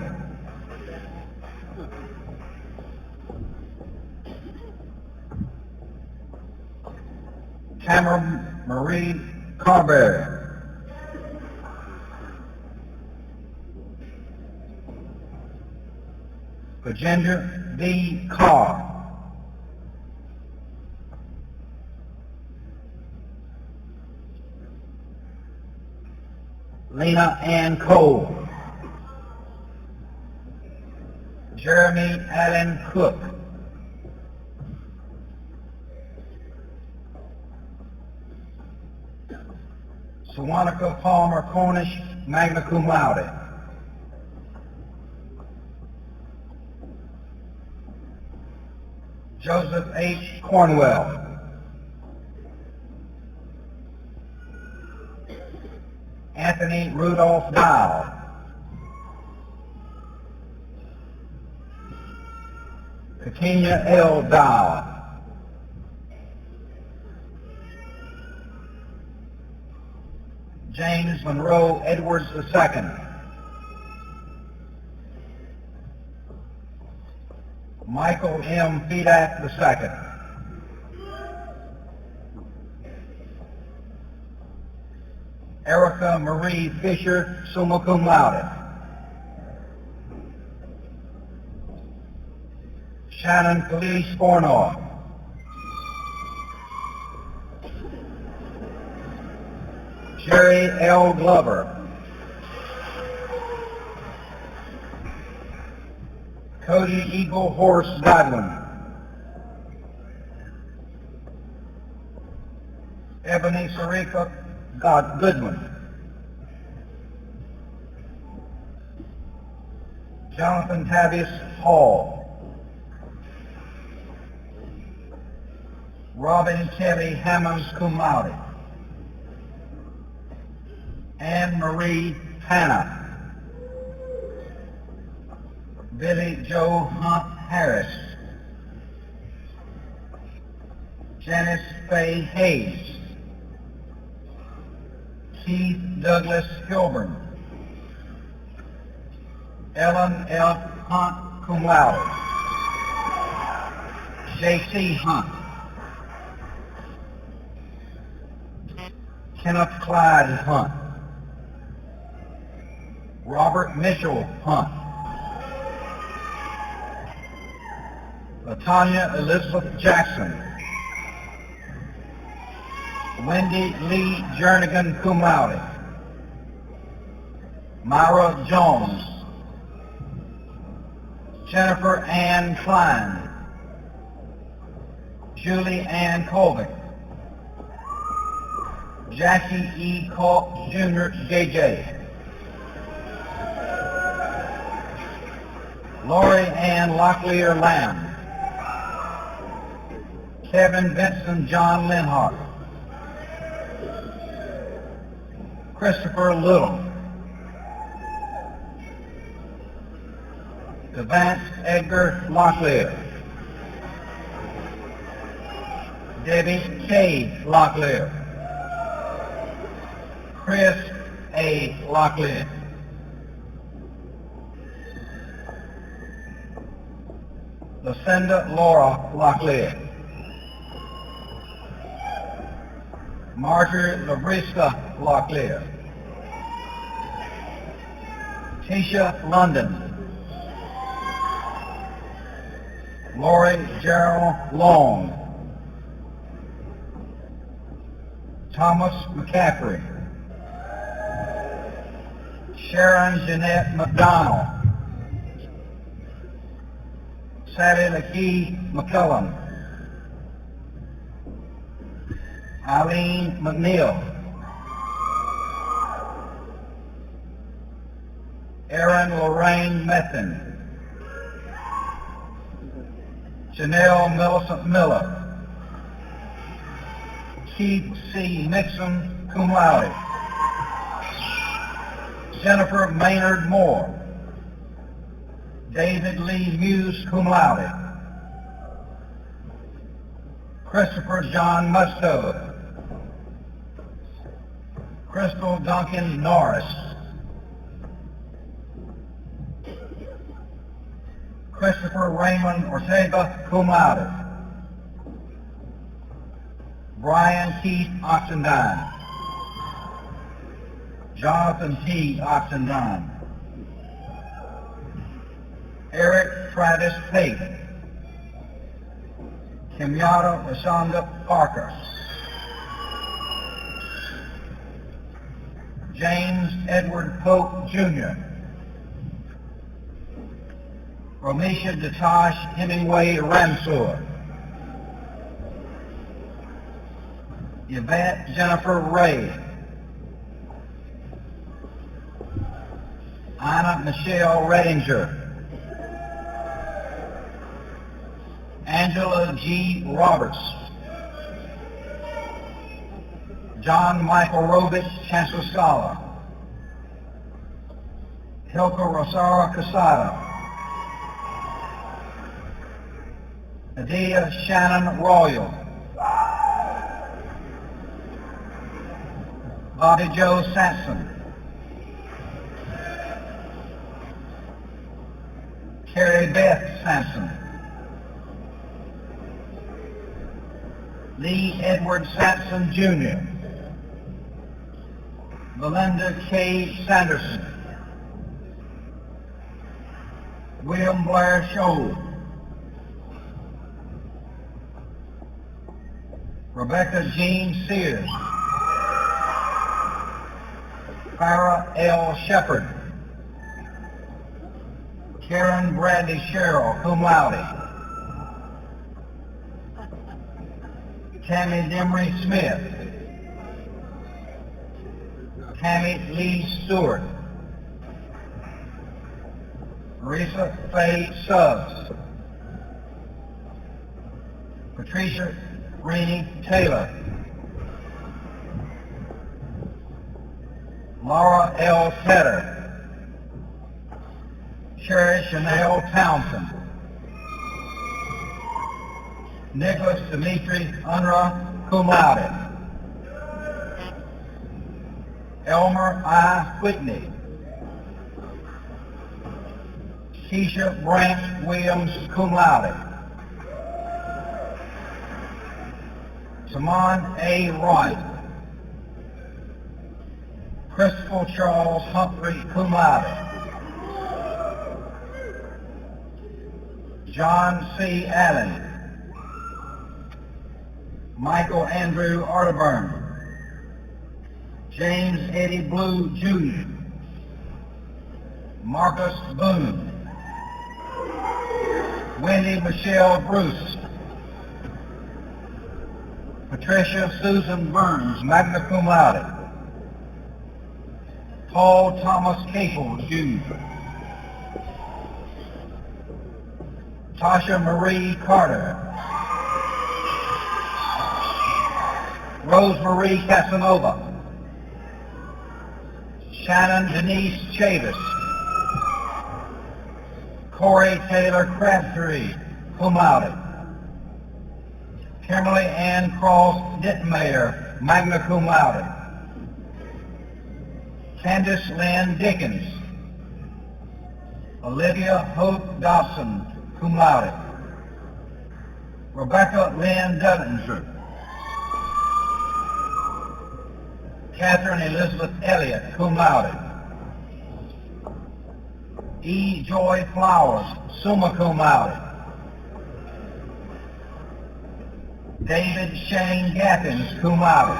Tamara Marie Carberry. Virginia B. Carr. Lena Ann Cole. Jeremy Allen Cook. Sawanika Palmer Cornish, magna cum laude. Joseph H. Cornwell. Anthony Rudolph Dial. Katina L. Dial. James Monroe Edwards II. Michael M. Fedak II. Erica Marie Fisher, summa cum laude. Shannon Felice Fornoy. Jerry L. Glover. Cody Eagle Horse Godwin. Ebony Sarika Goodwin. Jonathan Tavius Hall. Robin Kelly Hammonds cum laude. Anne Marie Hanna. Billy Joe Hunt Harris. Janice Faye Hayes. Keith Douglas Hilburn. Ellen L. Hunt cum laude. J.C. Hunt. Kenneth Clyde Hunt. Robert Mitchell Hunt. Latanya Elizabeth Jackson. Wendy Lee Jernigan cum laude. Myra Jones. Jennifer Ann Klein. Julie Ann Colvick. Jackie E. Kalk Jr. J.J. Lori Ann Locklear Lamb. Kevin Benson John Linhart. Christopher Little. Devance Edgar Locklear. Debbie K. Locklear. Chris A. Locklear. Lucinda Laura Locklear. Marjorie Labriska Locklear. Tisha London. Lori Gerald Long. Thomas McCaffrey. Sharon Jeanette McDonald. Sally LaKey McCullum. Eileen McNeil. Erin Lorraine Methan. Janelle Millicent Miller. Keith C. Nixon, cum laude. Jennifer Maynard Moore. David Lee Hughes, cum laude. Christopher John Musto. Crystal Duncan Norris. Christopher Raymond Ortega, cum laude. Brian Keith Oxendine. Jonathan T. Oxendine. Eric Travis Pate. Kimyata Rashonda Parker. James Edward Pope Jr. Romisha Datash Hemingway Ramsor. Yvette Jennifer Ray. Anna Michelle Redinger. Angela G. Roberts. John Michael Rovich, Chancellor Scholar. Hilka Rosara Casada. Adia Shannon Royal. Bobby Joe Sampson, Carrie Beth Sampson, Lee Edward Sampson Jr., Belinda K. Sanderson, William Blair Scholl, Rebecca Jean Sears, Farrah L. Shepard, Karen Bradley Sherrill, cum laude, Tammy Demery Smith, Tammy Lee Stewart, Marisa Faye Suggs, Patricia Renee Taylor, Laura L. Tedder, Sherry Chanel Townsend, Nicholas Dimitri Unruh, cum laude, Elmer I. Whitney, Keisha Branch Williams, cum laude, Simon A. Wright, Christopher Charles Humphrey, cum laude, John C. Allen, Michael Andrew Arterburn, James Eddie Blue Jr., Marcus Boone, Wendy Michelle Bruce, Patricia Susan Burns, magna cum laude, Paul Thomas Capel Jr., Tasha Marie Carter, Rosemarie Casanova, Shannon Denise Chavis, Corey Taylor Crabtree, cum laude, Kimberly Ann Cross Dittmeyer, magna cum laude, Candace Lynn Dickens, Olivia Hope Dawson, cum laude, Rebecca Lynn Duttinger, Catherine Elizabeth Elliott, cum laude, E. Joy Flowers, summa cum laude, David Shane Gathins, cum laude,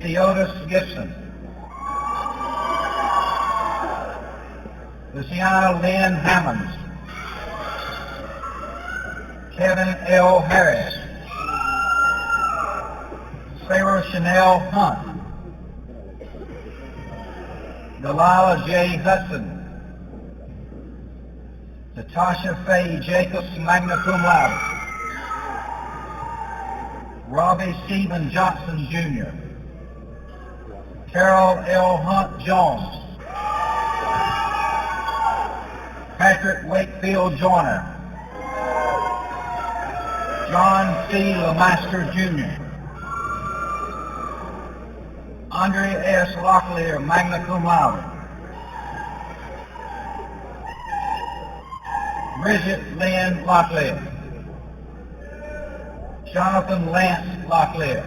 Theodis Gibson, Luciana Lynn Hammonds, Kevin L. Harris, Sarah Chanel Hunt, Delilah J. Hudson, Natasha Faye Jacobs, magna cum laude, Robbie Stephen Johnson Jr., Carol L. Hunt Jones, Patrick Wakefield Joyner, John C. Lemaster Jr., Andre S. Locklear, magna cum laude, Bridget Lynn Locklear, Jonathan Lance Locklear,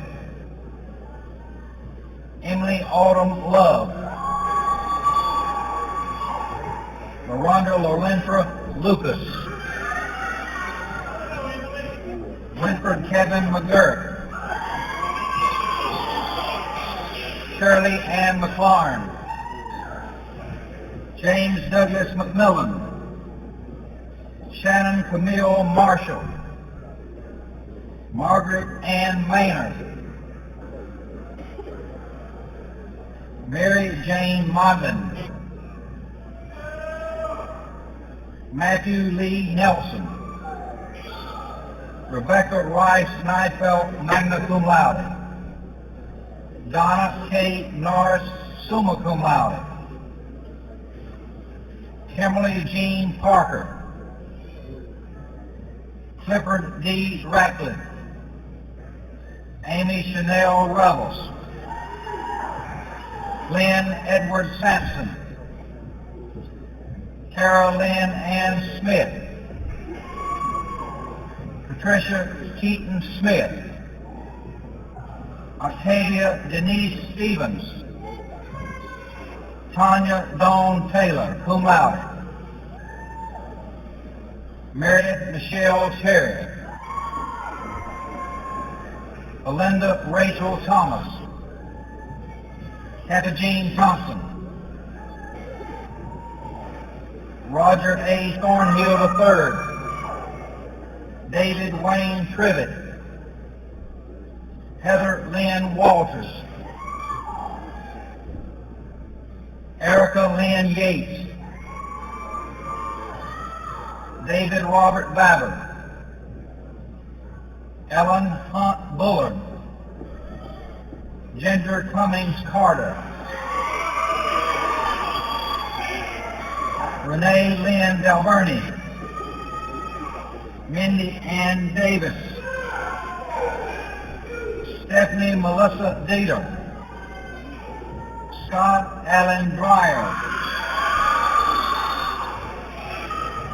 Emily Autumn Love, Miranda Lorentra Lucas, Winford Kevin McGurk, Shirley Ann McLaurin, James Douglas McMillan, Shannon Camille Marshall, Margaret Ann Maynard, Mary Jane Modlin, Matthew Lee Nelson, Rebecca Rice Neifeld, magna cum laude, Donna K. Norris, summa cum laude, Kimberly Jean Parker, Clifford D. Ratcliffe, Amy Chanel Revels, Lynn Edward Sampson, Carol Lynn Ann Smith, Patricia Keaton Smith, Octavia Denise Stevens, Tanya Dawn Taylor, cum laude. Meredith Michelle Terry, Belinda Rachel Thomas, Katha Jean Thompson, Roger A. Thornhill III, David Wayne Trivet, Heather Lynn Walters, Erica Lynn Yates, David Robert Babber, Ellen Hunt Bullard, Ginger Cummings Carter, Renee Lynn Delverney, Mindy Ann Davis, Stephanie Melissa Dieter, Scott Allen Dreyer,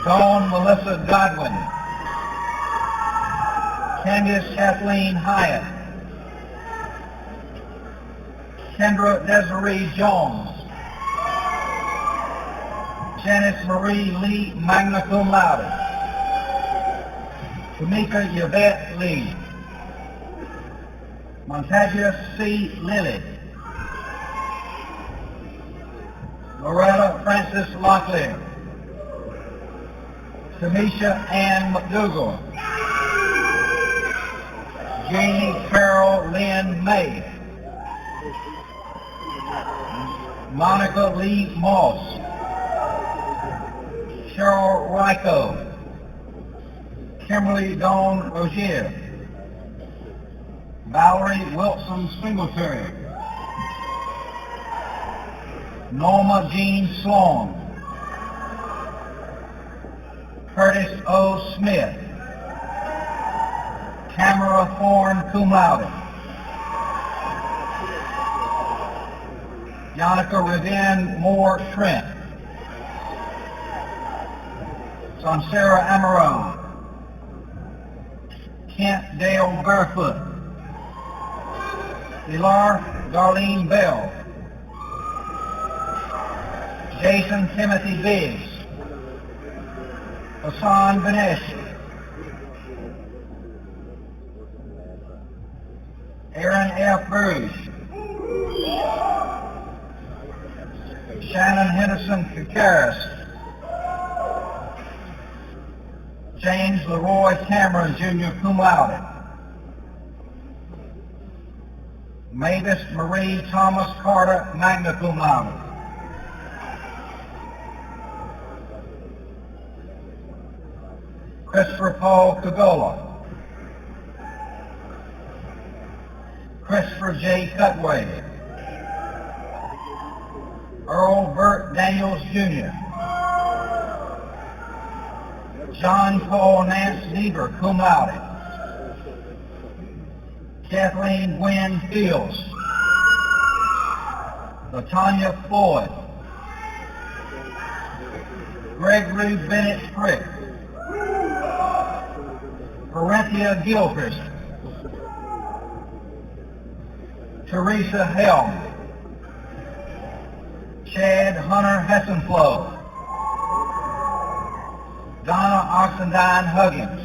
Dawn Melissa Godwin, Candice Kathleen Hyatt, Kendra Desiree Jones, Janice Marie Lee, magna cum laude, Tamika Yvette Lee, Montagia C. Lilly, Loretta Francis Locklear, Tamisha Ann McDougall, Janie Carol Lynn May, Monica Lee Moss, Cheryl Ryko, Kimberly Dawn Rozier, Valerie Wilson Singletary, Norma Jean Sloan, Curtis O. Smith, Tamara Thorne cum laude, Yannicka Rivian Moore Trent, Sarah Amarone, Kent Dale Barefoot, Pilar Darlene Bell, Jason Timothy Biggs, Hassan Benesh, Aaron F. Bruce, Shannon Henderson Kakaris, James Leroy Cameron, Jr., cum laude, Mavis Marie Thomas Carter, magna cum laude, Christopher Paul Cagola, Christopher J. Cutway, Earl Burt Daniels, Jr., John Paul Nance Niebuhr, cum laude, Kathleen Gwen Fields, LaTanya Floyd, Gregory Bennett Frick, Corinthia Gilchrist, Teresa Helm, Chad Hunter Hessenflow, Donna Oxendine Huggins,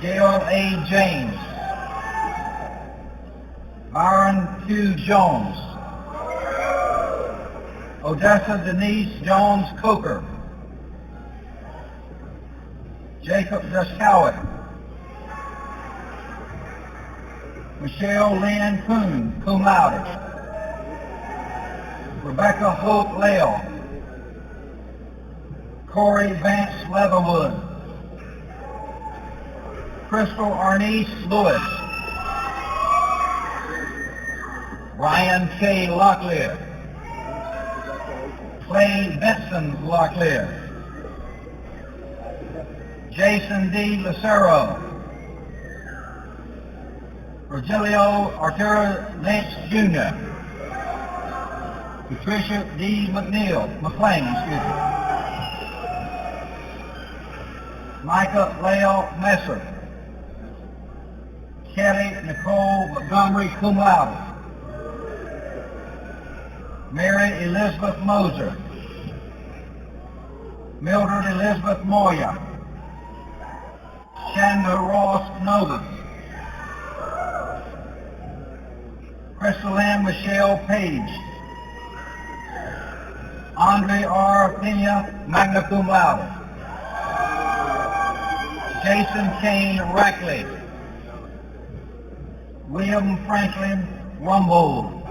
Gail A. James, Byron Q. Jones, Odessa Denise Jones Coker, Jacob Duskowit, Michelle Lynn Kuhn, cum laude, Rebecca Hope Lale, Corey Vance Leatherwood, Crystal Arnice Lewis, Ryan K. Locklear, Clay Benson Locklear, Jason D. Lucero, Virgilio Arturo Lynch Jr., Patricia D. McLean, Micah Leo Messer, Kelly Nicole Montgomery, cum laude. Mary Elizabeth Moser, Mildred Elizabeth Moya, Shanda Ross Novus, Crystal Michelle Page, Andre R. Pena, magna cum laude. Jason Kane Rackley, William Franklin Rumbold,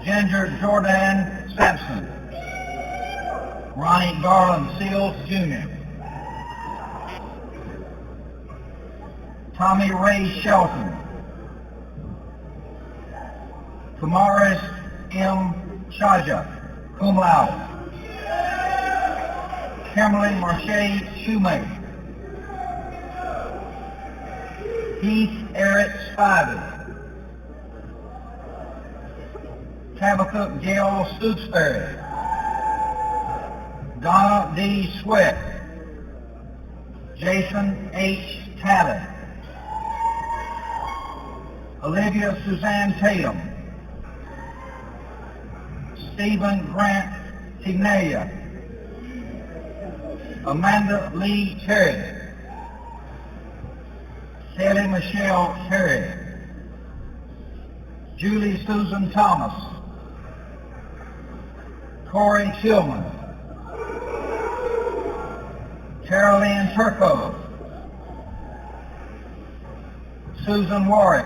Ginger Jordan Sampson, Ronnie Garland Seals Jr., Tommy Ray Shelton, Tamaris M. Chaja, cum laude. Kimberly Marche Shoemaker, Heath Eric Spivey, Tabitha Gail Stooksbury, Donna D. Sweat, Jason H. Talley, Olivia Suzanne Tatum, Stephen Grant Tignalia, Amanda Lee Terry, Kelly Michelle Terry, Julie Susan Thomas, Corey Tillman, Caroline Turco, Susan Warwick,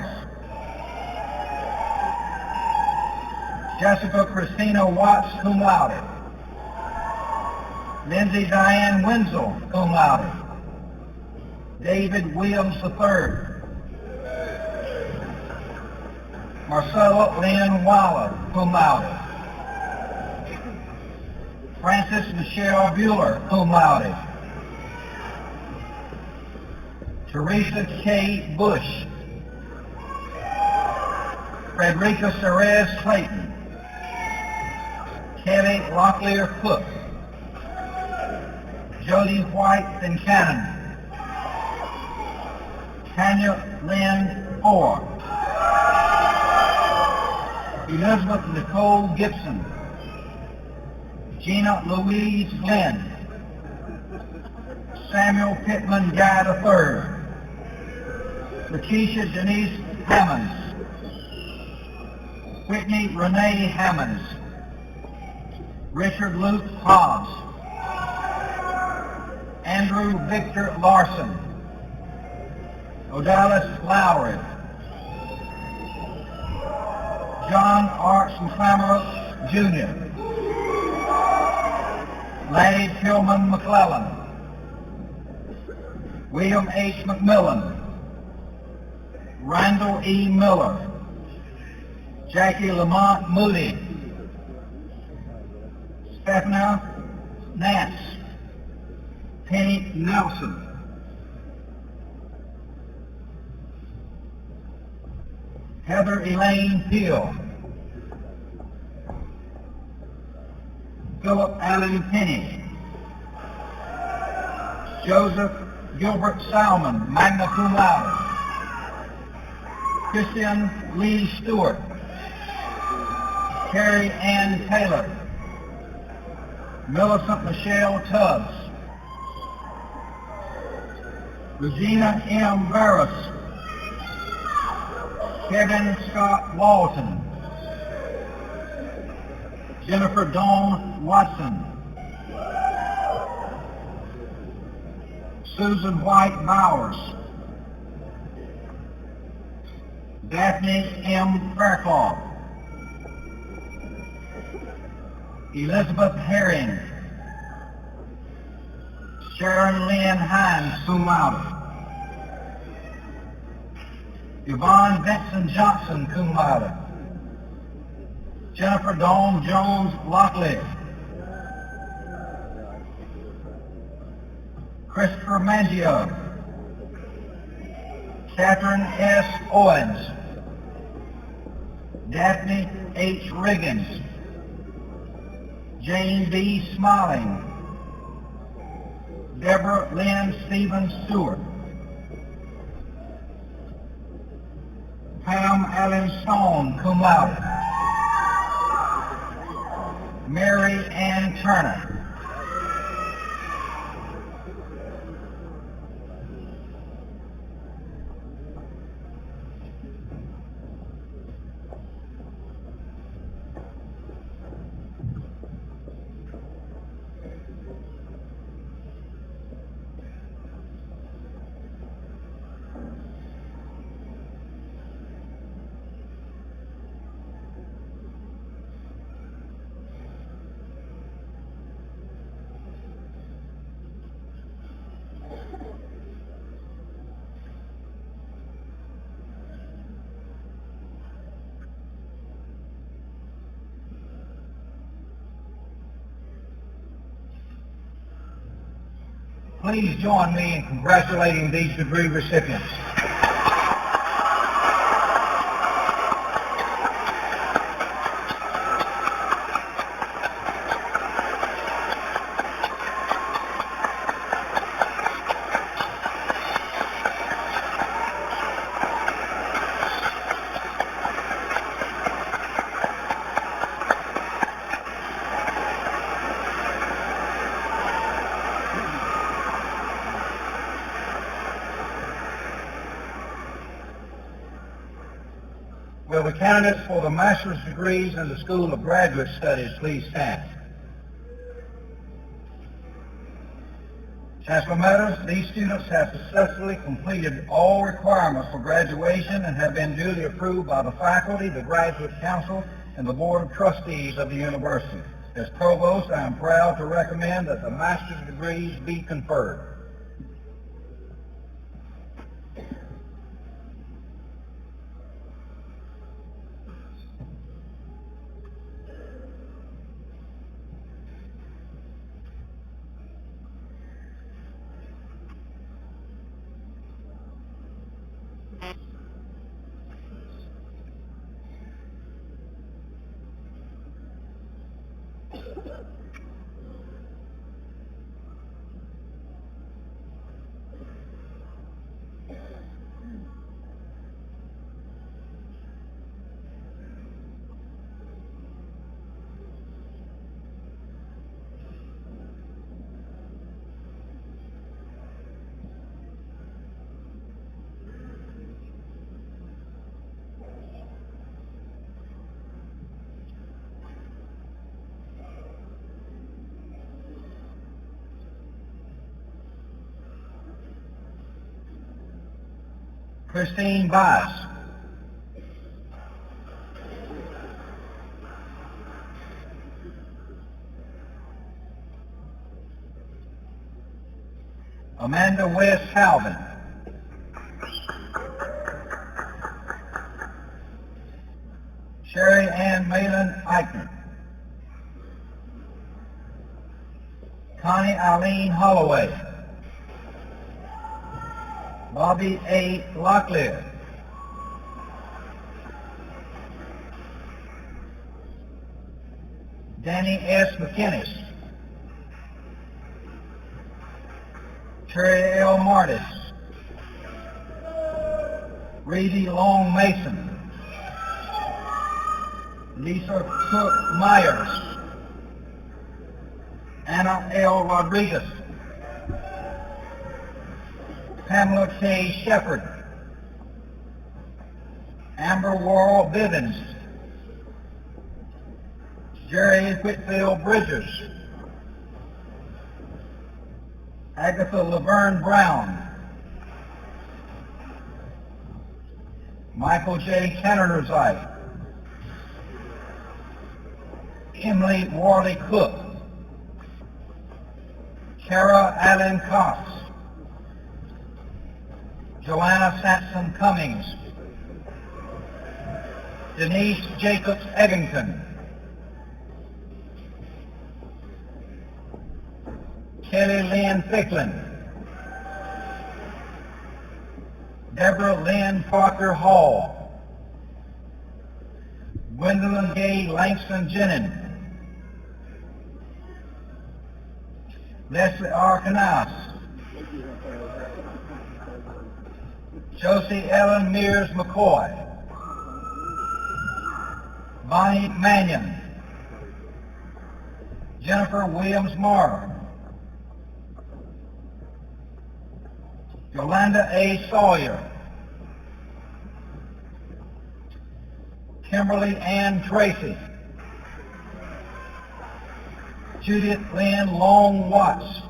Jessica Christina Watts, cum laude. Lindsay Diane Wenzel, cum laude. David Williams III, Marcella Lynn Waller, cum laude. Frances Michelle Bueller, cum laude. Teresa K. Bush, Frederica Cerez Clayton, Kelly Locklear Cook, Jody White Cannon, Tanya Lynn Orr, Elizabeth Nicole Gibson, Gina Louise Glenn, Samuel Pittman Guy III, Lakeisha Denise Hammonds, Whitney Renee Hammonds, Richard Luke Hobbs, Andrew Victor Larson, Odalis Lowry, John Arts Clamorous Jr., Larry Tillman McClellan, William H. McMillan, Randall E. Miller, Jackie Lamont Moody, Stephanie Nance, Penny Nelson, Heather Elaine Peel, Philip Allen Penny, Joseph Gilbert Salmon, magna cum laude, Christian Lee Stewart, Carrie Ann Taylor, Millicent Michelle Tubbs, Regina M. Barris, Kevin Scott Walton, Jennifer Dawn Watson, Susan White Bowers, Daphne M. Fairclough, Elizabeth Herring, Sharon Lynn Hines, cum laude, Yvonne Benson Johnson, cum laude, Jennifer Dawn Jones Lockley, Christopher Mangio, Catherine S. Owens, Daphne H. Riggins, Jane B. Smiling, Deborah Lynn Stevens Stewart, Pam Allen Stone, cum laude, Mary Ann Turner. Please join me in congratulating these degree recipients. Will the candidates for the master's degrees in the School of Graduate Studies please stand? Chancellor Meadows, these students have successfully completed all requirements for graduation and have been duly approved by the faculty, the Graduate Council, and the Board of Trustees of the university. As Provost, I am proud to recommend that the master's degrees be conferred. Christine Bias. Amanda West Halvin. Sherry Ann Malin Eichner. Connie Eileen Holloway. Bobby A. Locklear. Danny S. McInnes. Terry L. Martis. Reedy Long Mason. Lisa Cook Myers. Anna L. Rodriguez. Pamela K. Shepard, Amber Worrell Bivens, Jerry Whitfield Bridges, Agatha Laverne Brown, Michael J. Kennerzite, Emily Worley Cook, Kara Allen Cox, Joanna Sampson Cummings, Denise Jacobs Eggington, Kelly Lynn Ficklin, Deborah Lynn Parker Hall, Gwendolyn Gay Langston Jennings, Leslie R. Canals, Josie Ellen Mears McCoy, Bonnie Mannion, Jennifer Williams Morrow, Yolanda A. Sawyer, Kimberly Ann Tracy, Judith Lynn Long Watts,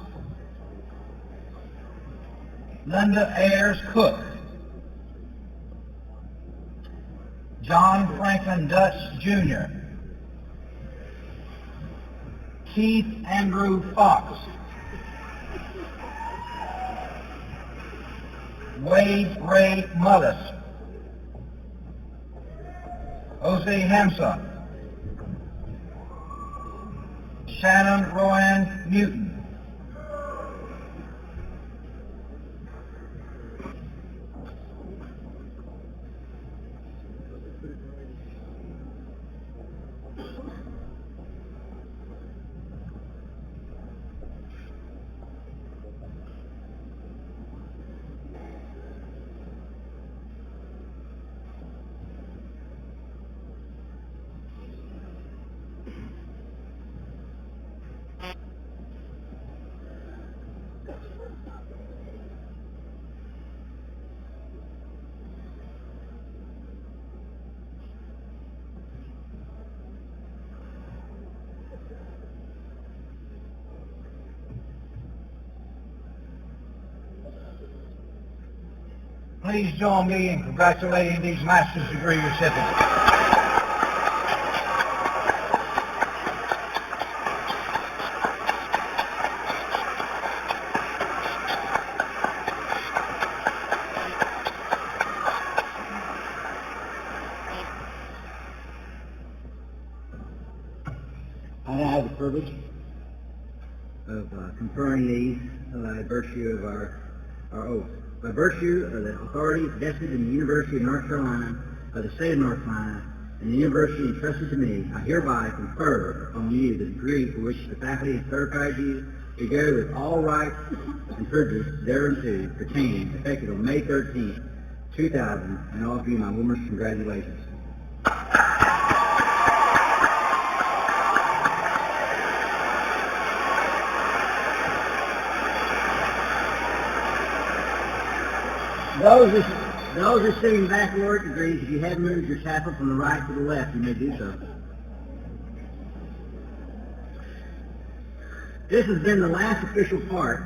Linda Ayers Cook, John Franklin Dutch Jr., Keith Andrew Fox, Wade Ray Mullis, Jose Hamson, Shannon Rowan Newton, Please join me in congratulating these master's degree recipients. I now have the privilege of conferring these by virtue of our oath. By virtue of the authority vested in the University of North Carolina by the state of North Carolina and the university entrusted to me, I hereby confer on you the degree for which the faculty has certified you, together with all rights and privileges thereunto pertaining, effective on May 13th, 2000, and all of you my warmest congratulations. Those receiving baccalaureate degrees, if you have moved your chapel from the right to the left, you may do so. This has been the last official part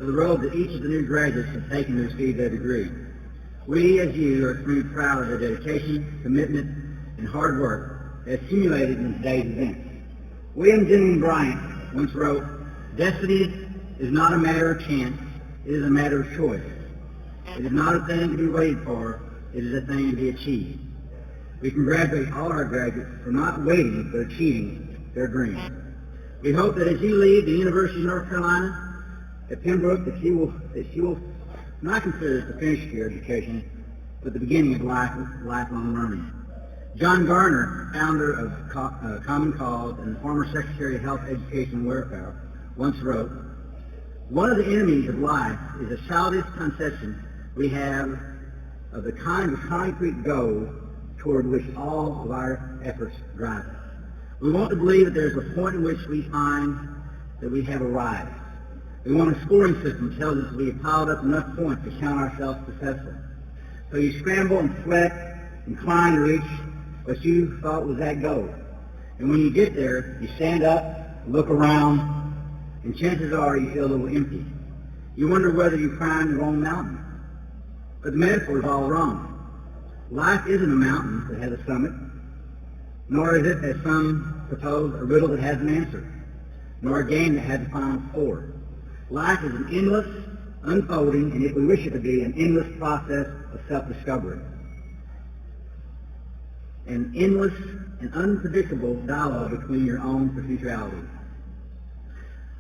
of the road that each of the new graduates have taken to receive their degree. We, as you, are extremely proud of their dedication, commitment, and hard work as accumulated in today's event. William Jennings Bryant once wrote, "Destiny is not a matter of chance, it is a matter of choice. It is not a thing to be waited for, it is a thing to be achieved." We congratulate all our graduates for not waiting but achieving their dreams. We hope that as you leave the University of North Carolina at Pembroke, that you will not consider this the finish of your education, but the beginning of lifelong learning. John Garner, founder of Common Cause and former Secretary of Health, Education, and Welfare, once wrote, "One of the enemies of life is a childish conception we have of the kind of concrete goal toward which all of our efforts drive. We want to believe that there's a point in which we find that we have arrived. We want a scoring system that tells us we have piled up enough points to count ourselves successful. So you scramble and sweat and climb to reach what you thought was that goal. And when you get there, you stand up, look around, and chances are you feel a little empty. You wonder whether you climbed the wrong mountain. But the metaphor is all wrong. Life isn't a mountain that has a summit, nor is it, as some suppose, a riddle that has an answer, nor a game that has a final score. Life is an endless, unfolding, and if we wish it to be, an endless process of self-discovery. An endless and unpredictable dialogue between your own potentiality.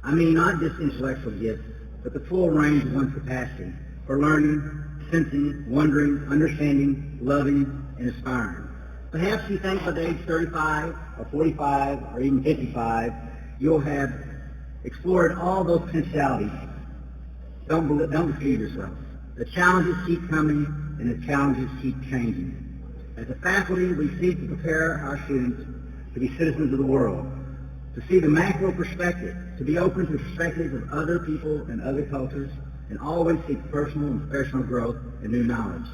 I mean not just intellectual gifts, but the full range of one's capacity for learning, sensing, wondering, understanding, loving, and aspiring. Perhaps you think by the age 35 or 45 or even 55, you'll have explored all those potentialities. Don't deceive yourself. The challenges keep coming and the challenges keep changing. As a faculty, we seek to prepare our students to be citizens of the world, to see the macro perspective, to be open to the perspectives of other people and other cultures, and always seek personal and professional growth and new knowledge.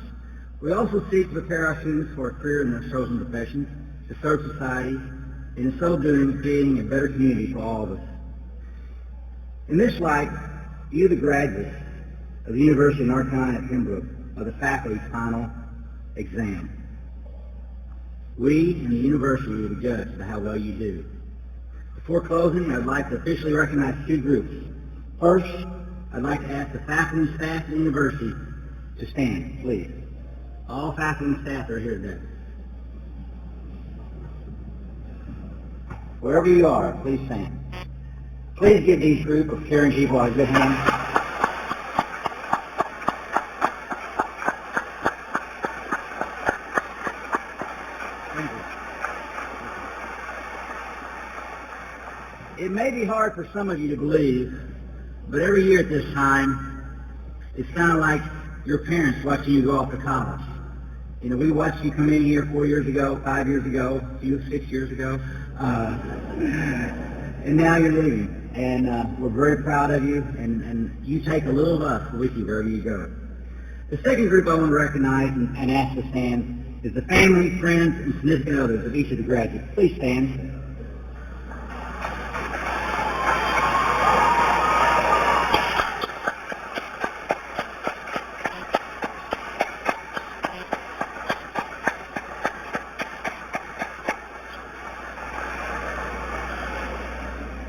We also seek to prepare our students for a career in their chosen professions, to serve society, and in so doing, creating a better community for all of us. In this light, you, the graduates of the University of North Carolina at Pembroke, are the faculty's final exam. We and the university will be judged by how well you do. Before closing, I'd like to officially recognize two groups. First, I'd like to ask the faculty and staff of the university to stand, please. All faculty and staff are here today. Wherever you are, please stand. Please give these group of caring people a good hand. It may be hard for some of you to believe, but every year at this time, it's kind of like your parents watching you go off to college. You know, we watched you come in here 4 years ago, 5 years ago, 6 years ago, and now you're leaving. And we're very proud of you, and you take a little of us with you wherever you go. The second group I want to recognize and ask to stand is the family, friends, and significant others of each of the graduates. Please stand.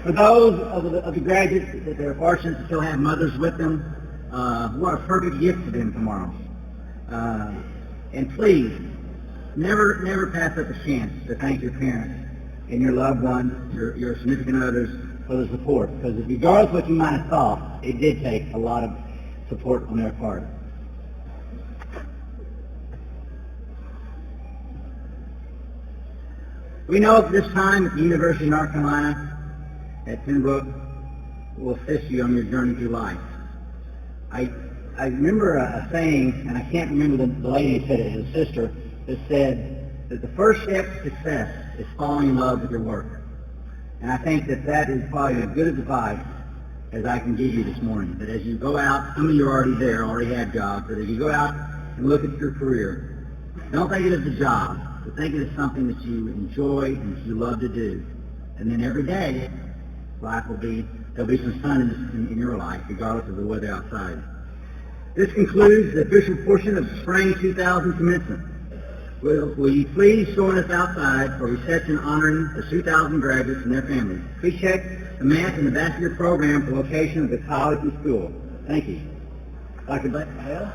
For those of the graduates that are fortunate to still have mothers with them, what a perfect gift for them tomorrow. And please, never pass up a chance to thank your parents and your loved ones, your significant others, for the support. Because regardless of what you might have thought, it did take a lot of support on their part. We know at this time at the University of North Carolina at Pembroke will assist you on your journey through life. I remember a saying, and I can't remember the lady who said it, his sister, that said that the first step to success is falling in love with your work. And I think that is probably as good advice as I can give you this morning. That as you go out, some of you are already there, already have jobs, but as you go out and look at your career, don't think of it as a job, but think of it as something that you enjoy and that you love to do. And then every day, there'll be some sun in your life, regardless of the weather outside. This concludes the official portion of the Spring 2000 Commencement. Will you please join us outside for a reception honoring the 2000 graduates and their families? Please check the map in the back of your program for the location of the college and school. Thank you. Dr. Bell?